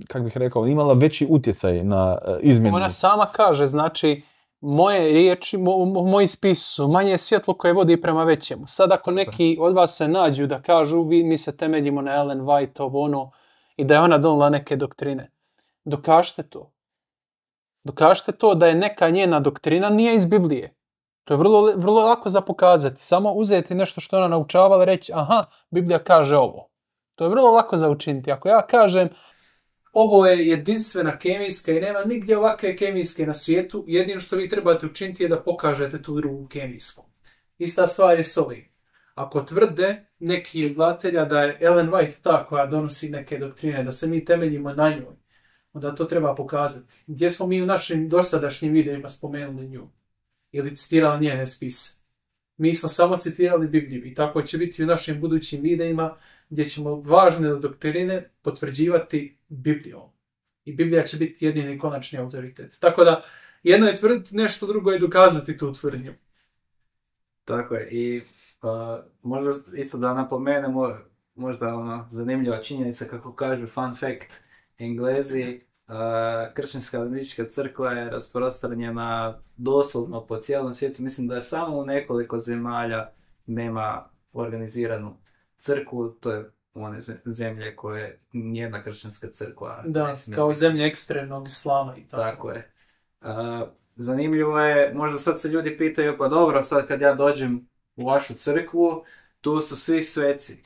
kako bih rekao, imala veći utjecaj na izmjenu. Ona sama kaže, znači, moje riječi, moji spisi su manje svjetlo koje vodi prema većemu. Sad ako neki od vas se nađu da kažu mi se temeljimo na Ellen White, ovo ono, i da je ona donijela neke doktrine, dokažite to. Dokažite to da je neka njena doktrina nije iz Biblije. To je vrlo, vrlo lako za pokazati. Samo uzeti nešto što ona naučavala i reći, aha, Biblija kaže ovo. To je vrlo lako za učiniti. Ako ja kažem, ovo je jedinstvena kemijska i nema nigdje ovakve kemijske na svijetu, jedino što vi trebate učiniti je da pokažete tu drugu kemijsku. Ista stvar je s ovim. Ako tvrde neki gledatelja da je Ellen White ta koja donosi neke doktrine, da se mi temeljimo na njoj, onda to treba pokazati. Gdje smo mi u našim dosadašnjim videima spomenuli nju? Ili citirali njene spise? Mi smo samo citirali Bibliju i tako će biti u našim budućim videima gdje ćemo važne doktrine potvrđivati Biblijom. I Biblija će biti jedini konačni autoritet. Tako da jedno je tvrditi nešto, drugo je dokazati tu tvrdnju. Tako je. I možda isto da napomenemo, možda zanimljiva činjenica kako kažu fun fact Englezi, kršćanska adventistička crkva je rasprostranjena doslovno po cijelom svijetu. Mislim da je samo u nekoliko zemalja nema organiziranu crkvu, to je one zemlje koje nijedna kršćanska crkva Da, ne smije kao biti. zemlje ekstremnog islama i tako. Tako je. Zanimljivo je, možda sad se ljudi pitaju, pa dobro, sad kad ja dođem u vašu crkvu, tu su svi sveci.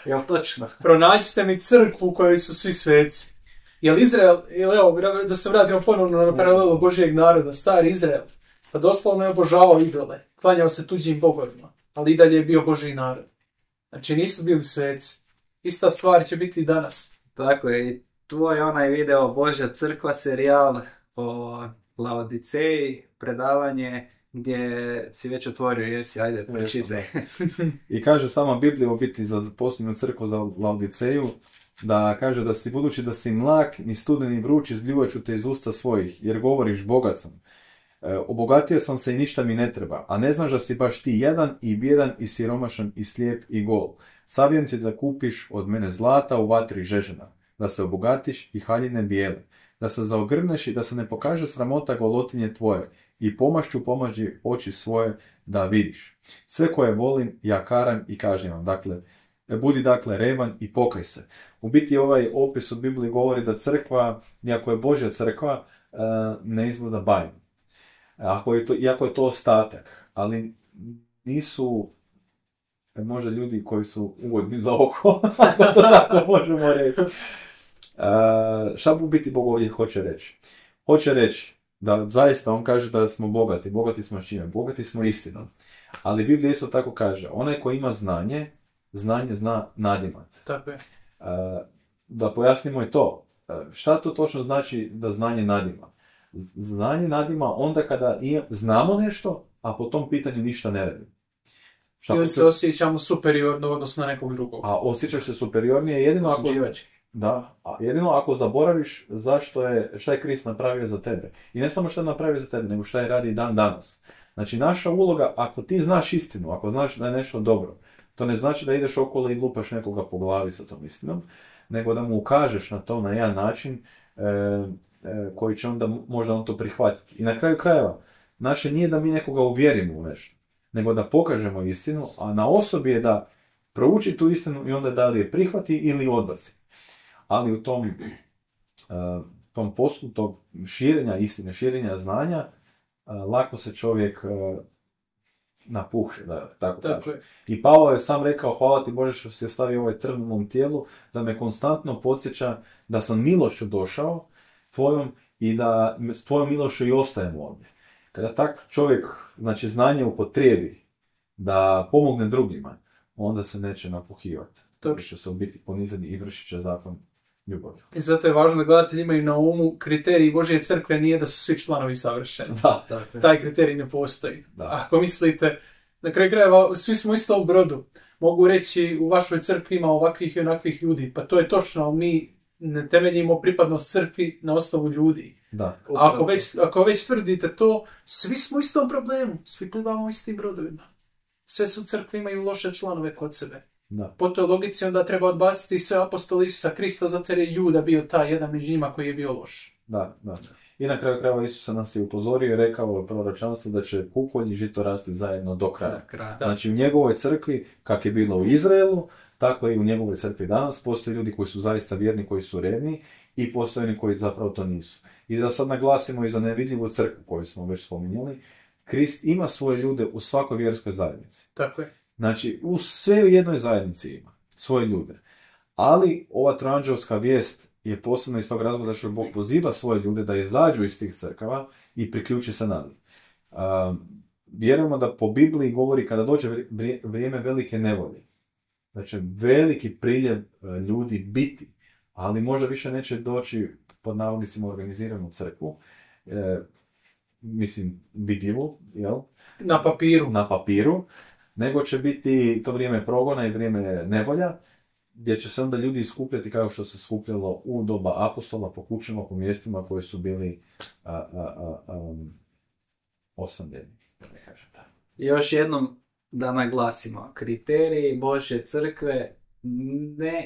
Jel točno? Pronađite mi crkvu u kojoj su svi sveci. Jel Izrael, evo, da se vratimo ponovno na paralelu Božijeg naroda, stari Izrael, pa doslovno je obožavao idole, klanjao se tuđim bogovima, ali i dalje je bio Božji narod. Znači nisu bili sveci. Ista stvar će biti i danas. Tako je, i tvoj onaj video Božja crkva, serijal o Laodiceji, predavanje gdje si već otvorio, jesi, ajde, pročitaj. I kaže sama Biblija u biti za posljednju crkvu za Laodiceju, da kaže da si, budući da si mlak, ni studen ni vruć, izbljuvat ću te iz usta svojih, jer govoriš bogat sam. Obogatio sam se i ništa mi ne treba, a ne znaš da si baš ti jedan i bijedan i siromašan i slijep i gol. Savjetujem ti da kupiš od mene zlata u vatri žežena, da se obogatiš i haljine bijele, da se zaogrneš i da se ne pokaže sramota golotinje tvoje, i pomaži oči svoje da vidiš. Sve koje volim ja karam i kažnjavam. Dakle, budi dakle revan i pokaj se. U biti ovaj opis u Bibliji govori da crkva, iako je Božja crkva, ne izgleda bajno. Iako je to ostatak, ali nisu možda ljudi koji su ugodni za oko, to tako možemo reći. Šta u biti Bog ovdje hoće reći? Hoće reći da zaista on kaže da smo bogati smo s čime? Bogati smo istinom. Ali Biblija isto tako kaže, onaj ko ima znanje zna nadimat. Tako je. Da pojasnimo i to. Šta to točno znači da znanje nadima? Znanje nadima onda kada znamo nešto, a po tom pitanju ništa ne radimo. Ili se osjećamo superiorno odnosno na nekog drugog. A osjećaš se superiornije jedino ako zaboraviš šta je Krist napravio za tebe. I ne samo što je napravio za tebe, nego šta je radi dan danas. Znači naša uloga, ako ti znaš istinu, ako znaš da je nešto dobro, to ne znači da ideš okolo i lupaš nekoga po glavi sa tom istinom, nego da mu ukažeš na to na jedan način koji će onda možda on to prihvatiti. I na kraju krajeva, naše nije da mi nekoga uvjerimo u nešto, nego da pokažemo istinu, a na osobi je da prouči tu istinu i onda da li je prihvati ili odbaci. Ali u tom poslu, tog širenja istine, širenja znanja, lako se čovjek napuše, da tako kažem. I Pavao je sam rekao, hvala ti Bože što si ostavio ovaj trn u mom tijelu, da me konstantno podsjeća da sam milošću došao tvojom i da s tvojom milošću i ostajem ovdje. Kada tak čovjek, znači znanje upotrijebi da pomogne drugima, onda se neće napuhivati. To će se u biti ponizati i vršit će zakon ljubavi. I zato je važno da gledatelji imaju na umu kriterij Božje crkve nije da su svi članovi savršeni. Da, taj kriterij ne postoji. Da. Ako mislite, na kraju krajeva svi smo isto u brodu. Mogu reći u vašoj crkvi ima ovakvih i onakvih ljudi. Pa to je točno, ali mi ne temeljimo pripadnost crkvi na osnovu ljudi. Da. Ako već tvrdite to, svi smo u istom problemu. Svi plivamo u istim brodovima. Sve su crkve imaju loše članove kod sebe. Da. Po toj logici onda treba odbaciti sve apostoli Isusa Krista, zato jer je Juda bio taj jedan među njima koji je bio loš. Da. I na kraju krajeva Isusa nas je upozorio i rekao u proročanstvu da će kukolj i žito rasti zajedno do kraja. Znači u njegovoj crkvi, kak je bilo u Izraelu, tako i u njegovoj crkvi danas, postoje ljudi koji su zaista vjerni, koji su revni i postoje oni koji zapravo to nisu. I da sad naglasimo i za nevidljivu crkvu koju smo već spominjali, Krist ima svoje ljude u svakoj vjerskoj zajednici. Tako je. Znači, u sve u jednoj zajednici ima svoje ljude. Ali ova trojanđelska vijest je posebno iz tog razloga što Bog poziva svoje ljude da izađu iz tih crkava i priključi se nazad. Vjerujemo da po Bibliji govori kada dođe vrijeme velike nevolje. Znači, veliki priljev ljudi biti, ali možda više neće doći pod navodnicima organiziranu crkvu. Vidljivu, jel? Na papiru. Nego će biti to vrijeme progona i vrijeme nevolja, gdje će se onda ljudi skupljati kao što se skupljalo u doba apostola po kućama, po mjestima koji su bili osamljeni. Još jednom da naglasimo, kriteriji Božje crkve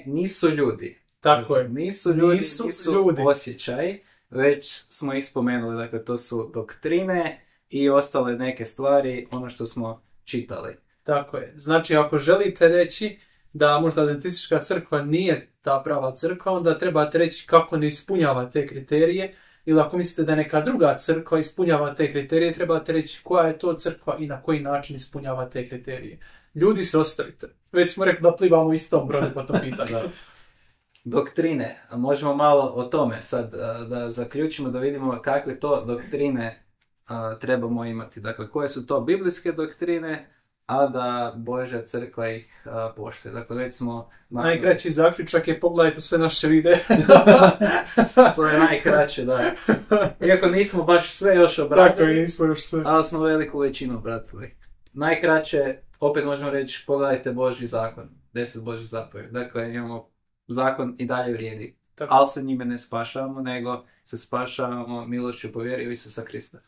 nisu ljudi. Tako je. Nisu ljudi. Osjećaj, već smo ih spomenuli, dakle to su doktrine i ostale neke stvari, ono što smo čitali. Tako je. Znači, ako želite reći da možda adventistička crkva nije ta prava crkva, onda trebate reći kako ne ispunjava te kriterije, ili ako mislite da neka druga crkva ispunjava te kriterije, trebate reći koja je to crkva i na koji način ispunjava te kriterije. Ljudi, se ostavite. Već smo rekli da plivamo u istom brodu po tom pitanju. Doktrine, a možemo malo o tome sad da zaključimo, da vidimo kakve to doktrine trebamo imati. Dakle, koje su to biblijske doktrine, a da Božja crkva ih poštuje. Dakle, već smo... Najkraći zaključak je pogledajte sve naše videe. To je najkraće, da. Iako nismo baš sve još obratili. Tako je, nismo još sve. Ali smo veliku većinu obratili. Najkraće, opet možemo reći, pogledajte Božji zakon. 10 Božjih zapovjedi. Dakle, imamo zakon i dalje vrijedi. Tako. Ali se njime ne spašavamo, nego se spašavamo milošću po vjeri u Isusa Krista.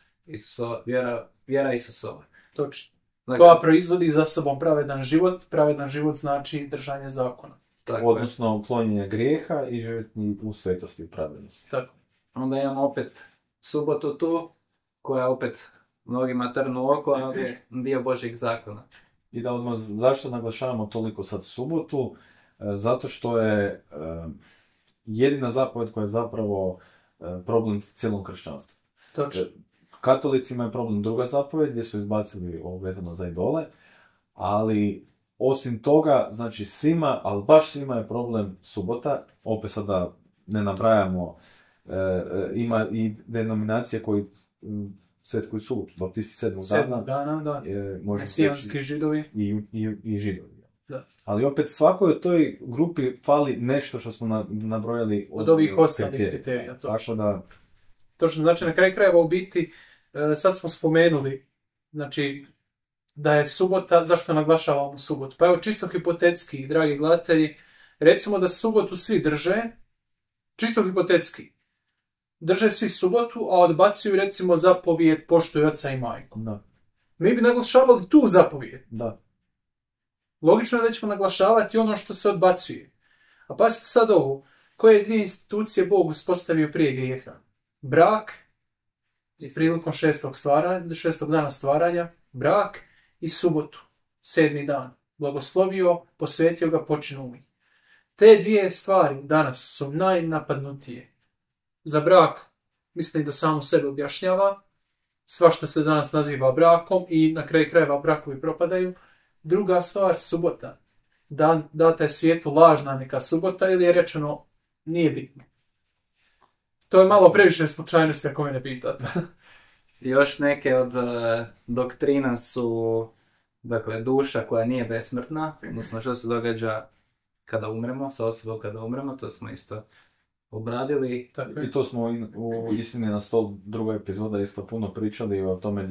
Vjera Isusova. Točno. Dakle, Koja proizvodi za sobom pravedan život. Pravedan život znači držanje zakona. tako je. Odnosno uklonjenje grijeha i živjeti u svetosti i pravednosti. Tako. Onda imamo opet subotu tu, koja opet mnogima trnu u oko, ali je dio Božjeg zakona. I da odmah, zašto naglašavamo toliko sad subotu? Zato što je jedina zapovjed koja je zapravo problem cijelom kršćanstvu. Točno. Katolicima je problem druga zapovjed gdje su izbacili ovo vezano za idole, ali osim toga, znači svima, ali baš svima je problem subota. Opet sada ne nabrajamo, ima i denominacije koji svetkuju subotu, baptisti 7. dana, da. Mesijanski Židovi. I Židovi. Da. Ali opet svakoj od toj grupi fali nešto što smo nabrojali Od ovih ostalih kriterija. Tako da... Točno, znači na kraju krajeva u biti, sad smo spomenuli, znači, da je subota, zašto naglašavamo subotu? Pa evo čisto hipotetski, dragi gledatelji, recimo da subotu svi drže, čisto hipotetski, drže svi subotu, a odbacuju recimo zapovijed poštuj oca i majku. Da. Mi bi naglašavali tu zapovijed. Da. Logično je da ćemo naglašavati ono što se odbacuje. A pazite sad ovo, koje dvije institucije Bog uspostavio prije grijeha? Brak, prilikom šestog dana stvaranja, brak i subotu, 7. dan. Blagoslovio, posvetio ga, počinu mi. Te dvije stvari danas su najnapadnutije. Za brak, mislim da samo sebe objašnjava, svašta se danas naziva brakom i na kraju krajeva brakovi propadaju. Druga stvar, subota. Data je svijetu lažna neka subota ili je rečeno nije bitno. To je malo previše slučajnosti ako me ne pitate. Još neke od doktrina su, dakle, duša koja nije besmrtna, odnosno što se događa kada umremo, sa osobom kada umremo, to smo isto obradili. I to smo u Istini na stol druga epizoda isto puno pričali o tome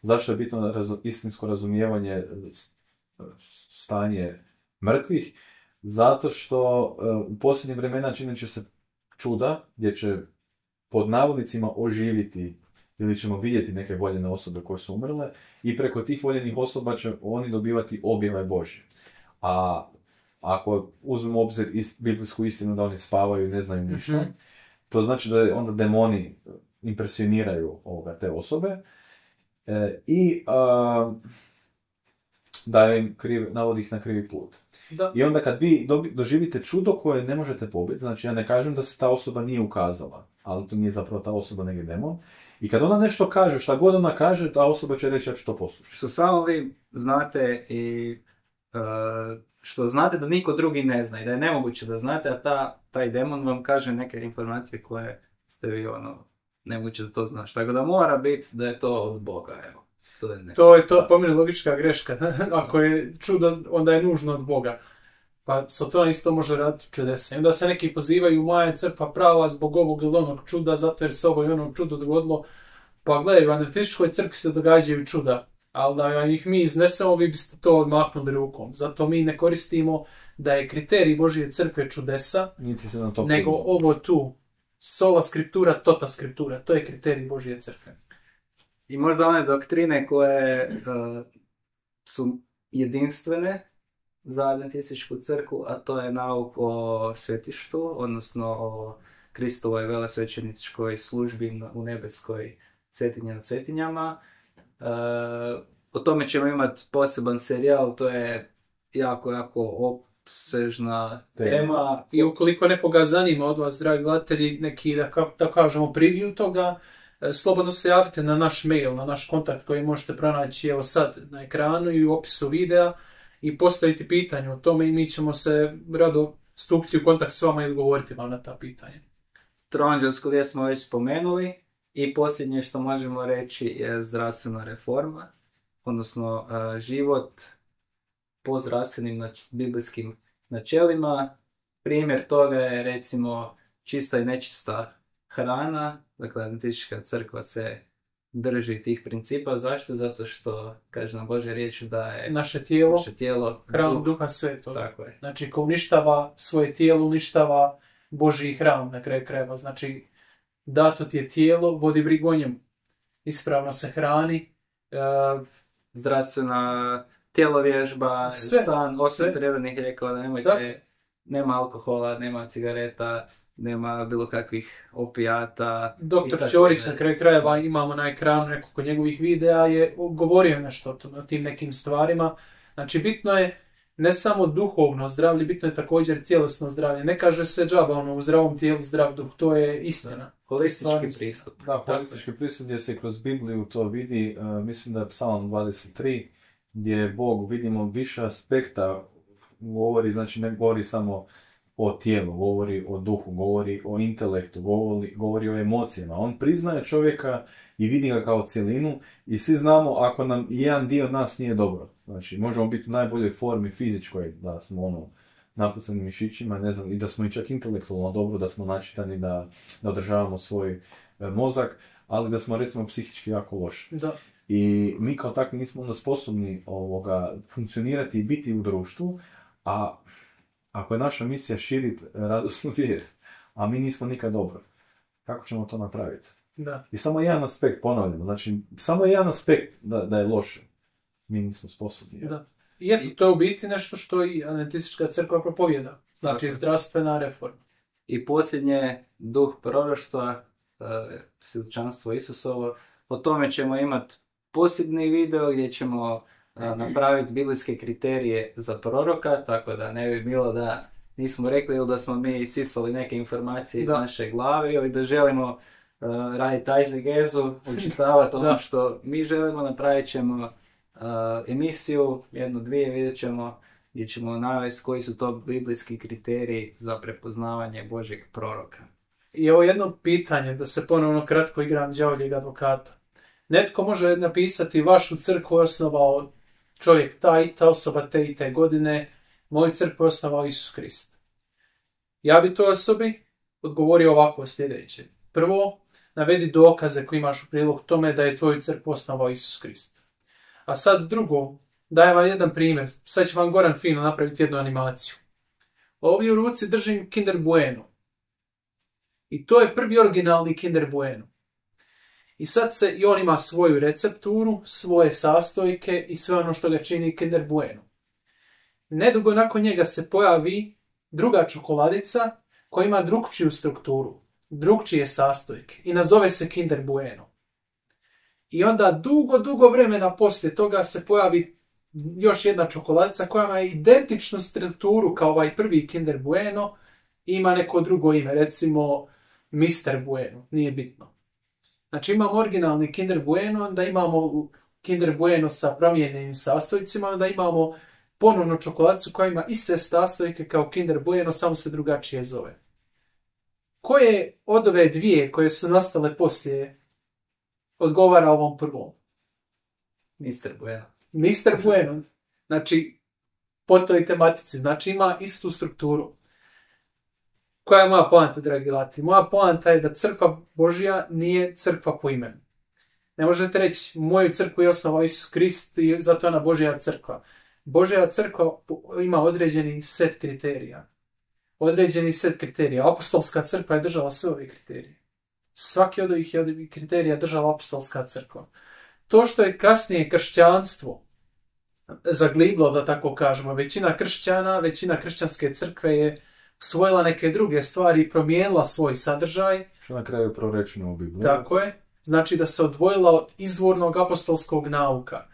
zašto je bitno istinsko razumijevanje stanje mrtvih, zato što u posljednjim vremena činit će se čuda gdje će pod navodnicima oživiti ili ćemo vidjeti neke voljene osobe koje su umrle i preko tih voljenih osoba će oni dobivati objave Božje. A ako uzmemo u obzir biblijsku istinu da oni spavaju i ne znaju ništa, to znači da onda demoni impresioniraju te osobe i da im navodi ih na krivi put. Da. I onda kad vi doživite čudo koje ne možete pobiti, znači ja ne kažem da se ta osoba nije ukazala, ali to nije zapravo ta osoba nego demon. I kad ona nešto kaže, šta god ona kaže, ta osoba će reći ja ću to poslušati. Što samo vi znate i što znate da niko drugi ne zna i da je nemoguće da znate, a taj demon vam kaže neke informacije koje ste vi nemoguće da to znaš. Tako da mora biti da je to od Boga, evo. To je po meni logička greška. Ako je čudo, onda je nužno od Boga. Pa Satan isto može raditi čudesa. I onda se neki pozivaju, moja je crkva prava zbog ovog ili onog čuda, zato jer se ovo i ono čudo dogodilo. Pa gledaj, u adventističkoj crkvi se događaju čuda, ali da ih mi iznesemo, vi biste to odmaknuli rukom. Zato mi ne koristimo da je kriterij Božje crkve čudesa, nego ovo tu, sola skriptura, tota skriptura. To je kriterij Božje crkve. I možda one doktrine koje su jedinstvene za adventističku crkvu, a to je nauk o svetištu, odnosno o Kristovoj velesvećeničkoj službi u nebeskoj svetinji nad svetinjama. O tome ćemo imati poseban serijal, to je jako opsežna tema. I ukoliko nekoga zanima od vas, dragi gledatelji, neki, da kažemo, preview toga, slobodno se javite na naš mail, na naš kontakt koji možete pronaći evo sad na ekranu i u opisu videa i postaviti pitanje o tome i mi ćemo se rado stupiti u kontakt s vama i odgovoriti vam na ta pitanja. Troanđelsku vijest smo već spomenuli i posljednje što možemo reći je zdravstvena reforma, odnosno život po zdravstvenim biblijskim načelima. Primjer toga je recimo čista i nečista hrana. Dakle, Adventistička crkva se drži tih principa. Zašto? Zato što kaže nam Božja riječ da je naše tijelo hram Duha Svetog. Tako je. Znači, ko uništava svoje tijelo, uništava Božji hram na kraju krajeva. Znači, dato ti je tijelo, vodi brigu o njemu. Ispravno se hrani. Zdravstvena tjelovježba, san, osam prirodnih lijekova, da nemojte, nema alkohola, nema cigareta, nema bilo kakvih opijata. Doktor Ćorić na kraju krajeva, imamo na ekranu nekoliko njegovih videa, je govorio nešto o tim nekim stvarima. Znači, bitno je ne samo duhovno zdravlje, bitno je također tjelesno zdravlje. Ne kaže se džaba, u zdravom tijelu zdrav duh, to je istina. Holistički pristup. Da, holistički pristup gdje se kroz Bibliju to vidi, mislim da je Psalam 23, gdje Bog vidimo više aspekta govori, znači ne govori samo o tijelu, govori o duhu, govori o intelektu, govori o emocijama. On priznaje čovjeka i vidi ga kao cjelinu i svi znamo ako nam jedan dio nas nije dobro. Znači možemo biti u najboljoj formi fizičkoj, da smo napucani mišićima, ne znam, i da smo i čak intelektualno dobro, da smo načitani, da održavamo svoj mozak, ali da smo recimo psihički jako loši. Da. I mi kao takvi nismo onda sposobni funkcionirati i biti u društvu, a ako je naša misija širiti radosnu vijest, a mi nismo nikad dobro, kako ćemo to napraviti? Da. I samo jedan aspekt, ponavljamo, znači samo jedan aspekt da je loše, mi nismo sposobni. Da. I eto, to je u biti nešto što i Adventistička crkva propovijeda, znači zdravstvena reforma. I posljednje, duh proroštva, svjedočanstvo Isusovo, o tome ćemo imati posebni video gdje ćemo napraviti biblijske kriterije za proroka, tako da ne bi bilo da nismo rekli ili da smo mi isisali neke informacije iz naše glave ili da želimo raditi ajzegezu, učitavati ono što mi želimo. Napravit ćemo emisiju, 1-2, vidjet ćemo gdje ćemo navesti koji su to biblijski kriteriji za prepoznavanje Božjeg proroka. I ovo jedno pitanje, da se ponovno kratko igram đavoljeg advokata. Netko može napisati vašu crkvu osnovao čovjek ta osoba te i te godine, moju crkvu osnovao Isus Krist. Ja bi toj osobi odgovorio ovako sljedeće. Prvo, navedi dokaze koji imaš u prilog tome da je tvoju crkvu osnovao Isus Krist. A sad drugo, dajem vam jedan primjer. Sad će vam Goran fino napraviti jednu animaciju. Ovdje u ruci držim Kinder Bueno. I to je prvi originalni Kinder Bueno. I sad i on ima svoju recepturu, svoje sastojke i sve ono što ga čini Kinder Bueno. Nedugo nakon njega se pojavi druga čokoladica koja ima drugčiju strukturu, drugčije sastojke i nazove se Kinder Bueno. I onda dugo vremena poslije toga se pojavi još jedna čokoladica koja ima identičnu strukturu kao ovaj prvi Kinder Bueno i ima neko drugo ime, recimo Mr. Bueno, nije bitno. Znači imamo originalni Kinder Bueno, onda imamo Kinder Bueno sa promijenjenim sastojcima, onda imamo ponovno čokoladicu koja ima iste sastojke kao Kinder Bueno, samo se drugačije zove. Koje od ove dvije koje su nastale poslije odgovara ovom prvom? Mr. Bueno. Mr. Bueno. Znači, po toj tematici. Znači, ima istu strukturu. Koja je moja poanta, dragi gledatelji? Moja poanta je da crkva Božja nije crkva po imenu. Ne možete reći, moju crkvu je osnovao Isus Krist i zato je ona Božja crkva. Božja crkva ima određeni set kriterija. Određeni set kriterija. Apostolska crkva je držala sve ove kriterije. Svaki od ovih kriterija držala apostolska crkva. To što je kasnije kršćanstvo zagliblo, da tako kažemo, većina kršćanske crkve je usvojila neke druge stvari i promijenila svoj sadržaj. Što na kraju je prorečeno u Bibliji. Tako je. Znači da se odvojila od izvornog apostolskog nauka.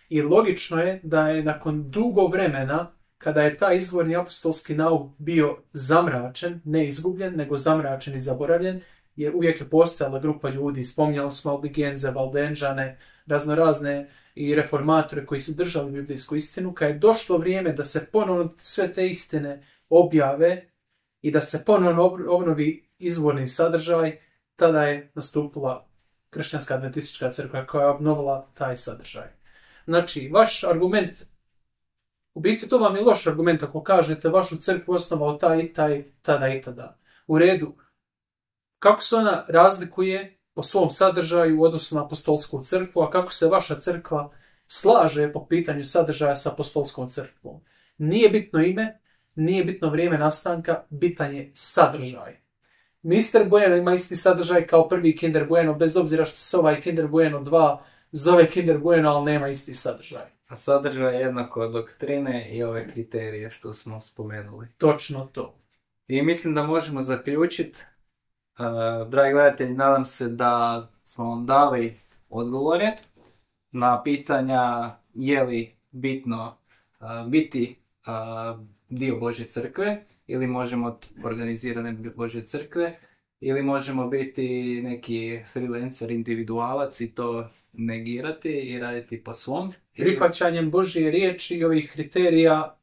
I logično je da je nakon dugo vremena, kada je taj izvorni apostolski nauk bio zamračen, ne izgubljen, nego zamračen i zaboravljen, jer uvijek je postojala grupa ljudi, spominjali smo Albigenze, Valdenžane, raznorazne i reformatore koji su držali biblijsku istinu, kad je došlo vrijeme da se ponovno sve te istine objave i da se ponovno obnovi izvorni sadržaj, tada je nastupila kršćanska adventistička crkva koja je obnovila taj sadržaj. Znači, vaš argument, u biti to vam je loš argument ako kažete vašu crkvu osnovao taj i taj, tada i tada. U redu, kako se ona razlikuje po svom sadržaju u odnosu na apostolsku crkvu, a kako se vaša crkva slaže po pitanju sadržaja sa apostolskom crkvom. Nije bitno ime, nije bitno vrijeme nastanka, bitan je sadržaj. Mr. Bueno ima isti sadržaj kao prvi Kinder Bueno, bez obzira što se ovaj Kinder Bueno 2 zove Kinder Bueno, ali nema isti sadržaj. A sadržaj je jednako doktrine i ove kriterije što smo spomenuli. Točno to. I mislim da možemo zaključiti. Dragi gledatelji, nadam se da smo vam dali odgovore na pitanja je li bitno biti dio Božje crkve ili možemo organizirane Božje crkve ili možemo biti neki freelancer, individualac i to negirati i raditi po svom. Prihvaćanjem Božje riječi i ovih kriterija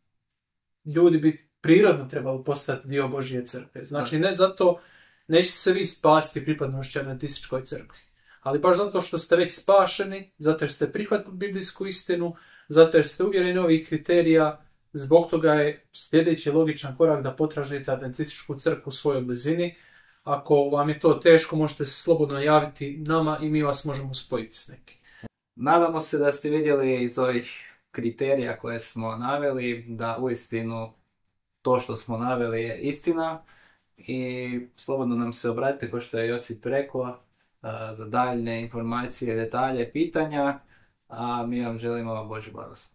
ljudi bi prirodno trebali postati dio Božje crkve. Znači ne zato nećete se vi spasti pripadnošću adventističkoj crkvi, ali baš zato što ste već spašeni, zato jer ste prihvatili biblijsku istinu, zato jer ste uvjereni ovih kriterija, zbog toga je sljedeći logičan korak da potražite adventističku crkvu u svojoj blizini. Ako vam je to teško, možete se slobodno javiti nama i mi vas možemo spojiti s nekim. Nadamo se da ste vidjeli iz ovih kriterija koje smo naveli, da uistinu to što smo naveli je istina i slobodno nam se obratite, kao što je Josip rekao, za daljne informacije, detalje, pitanja, a mi vam želimo Božju blagoslov.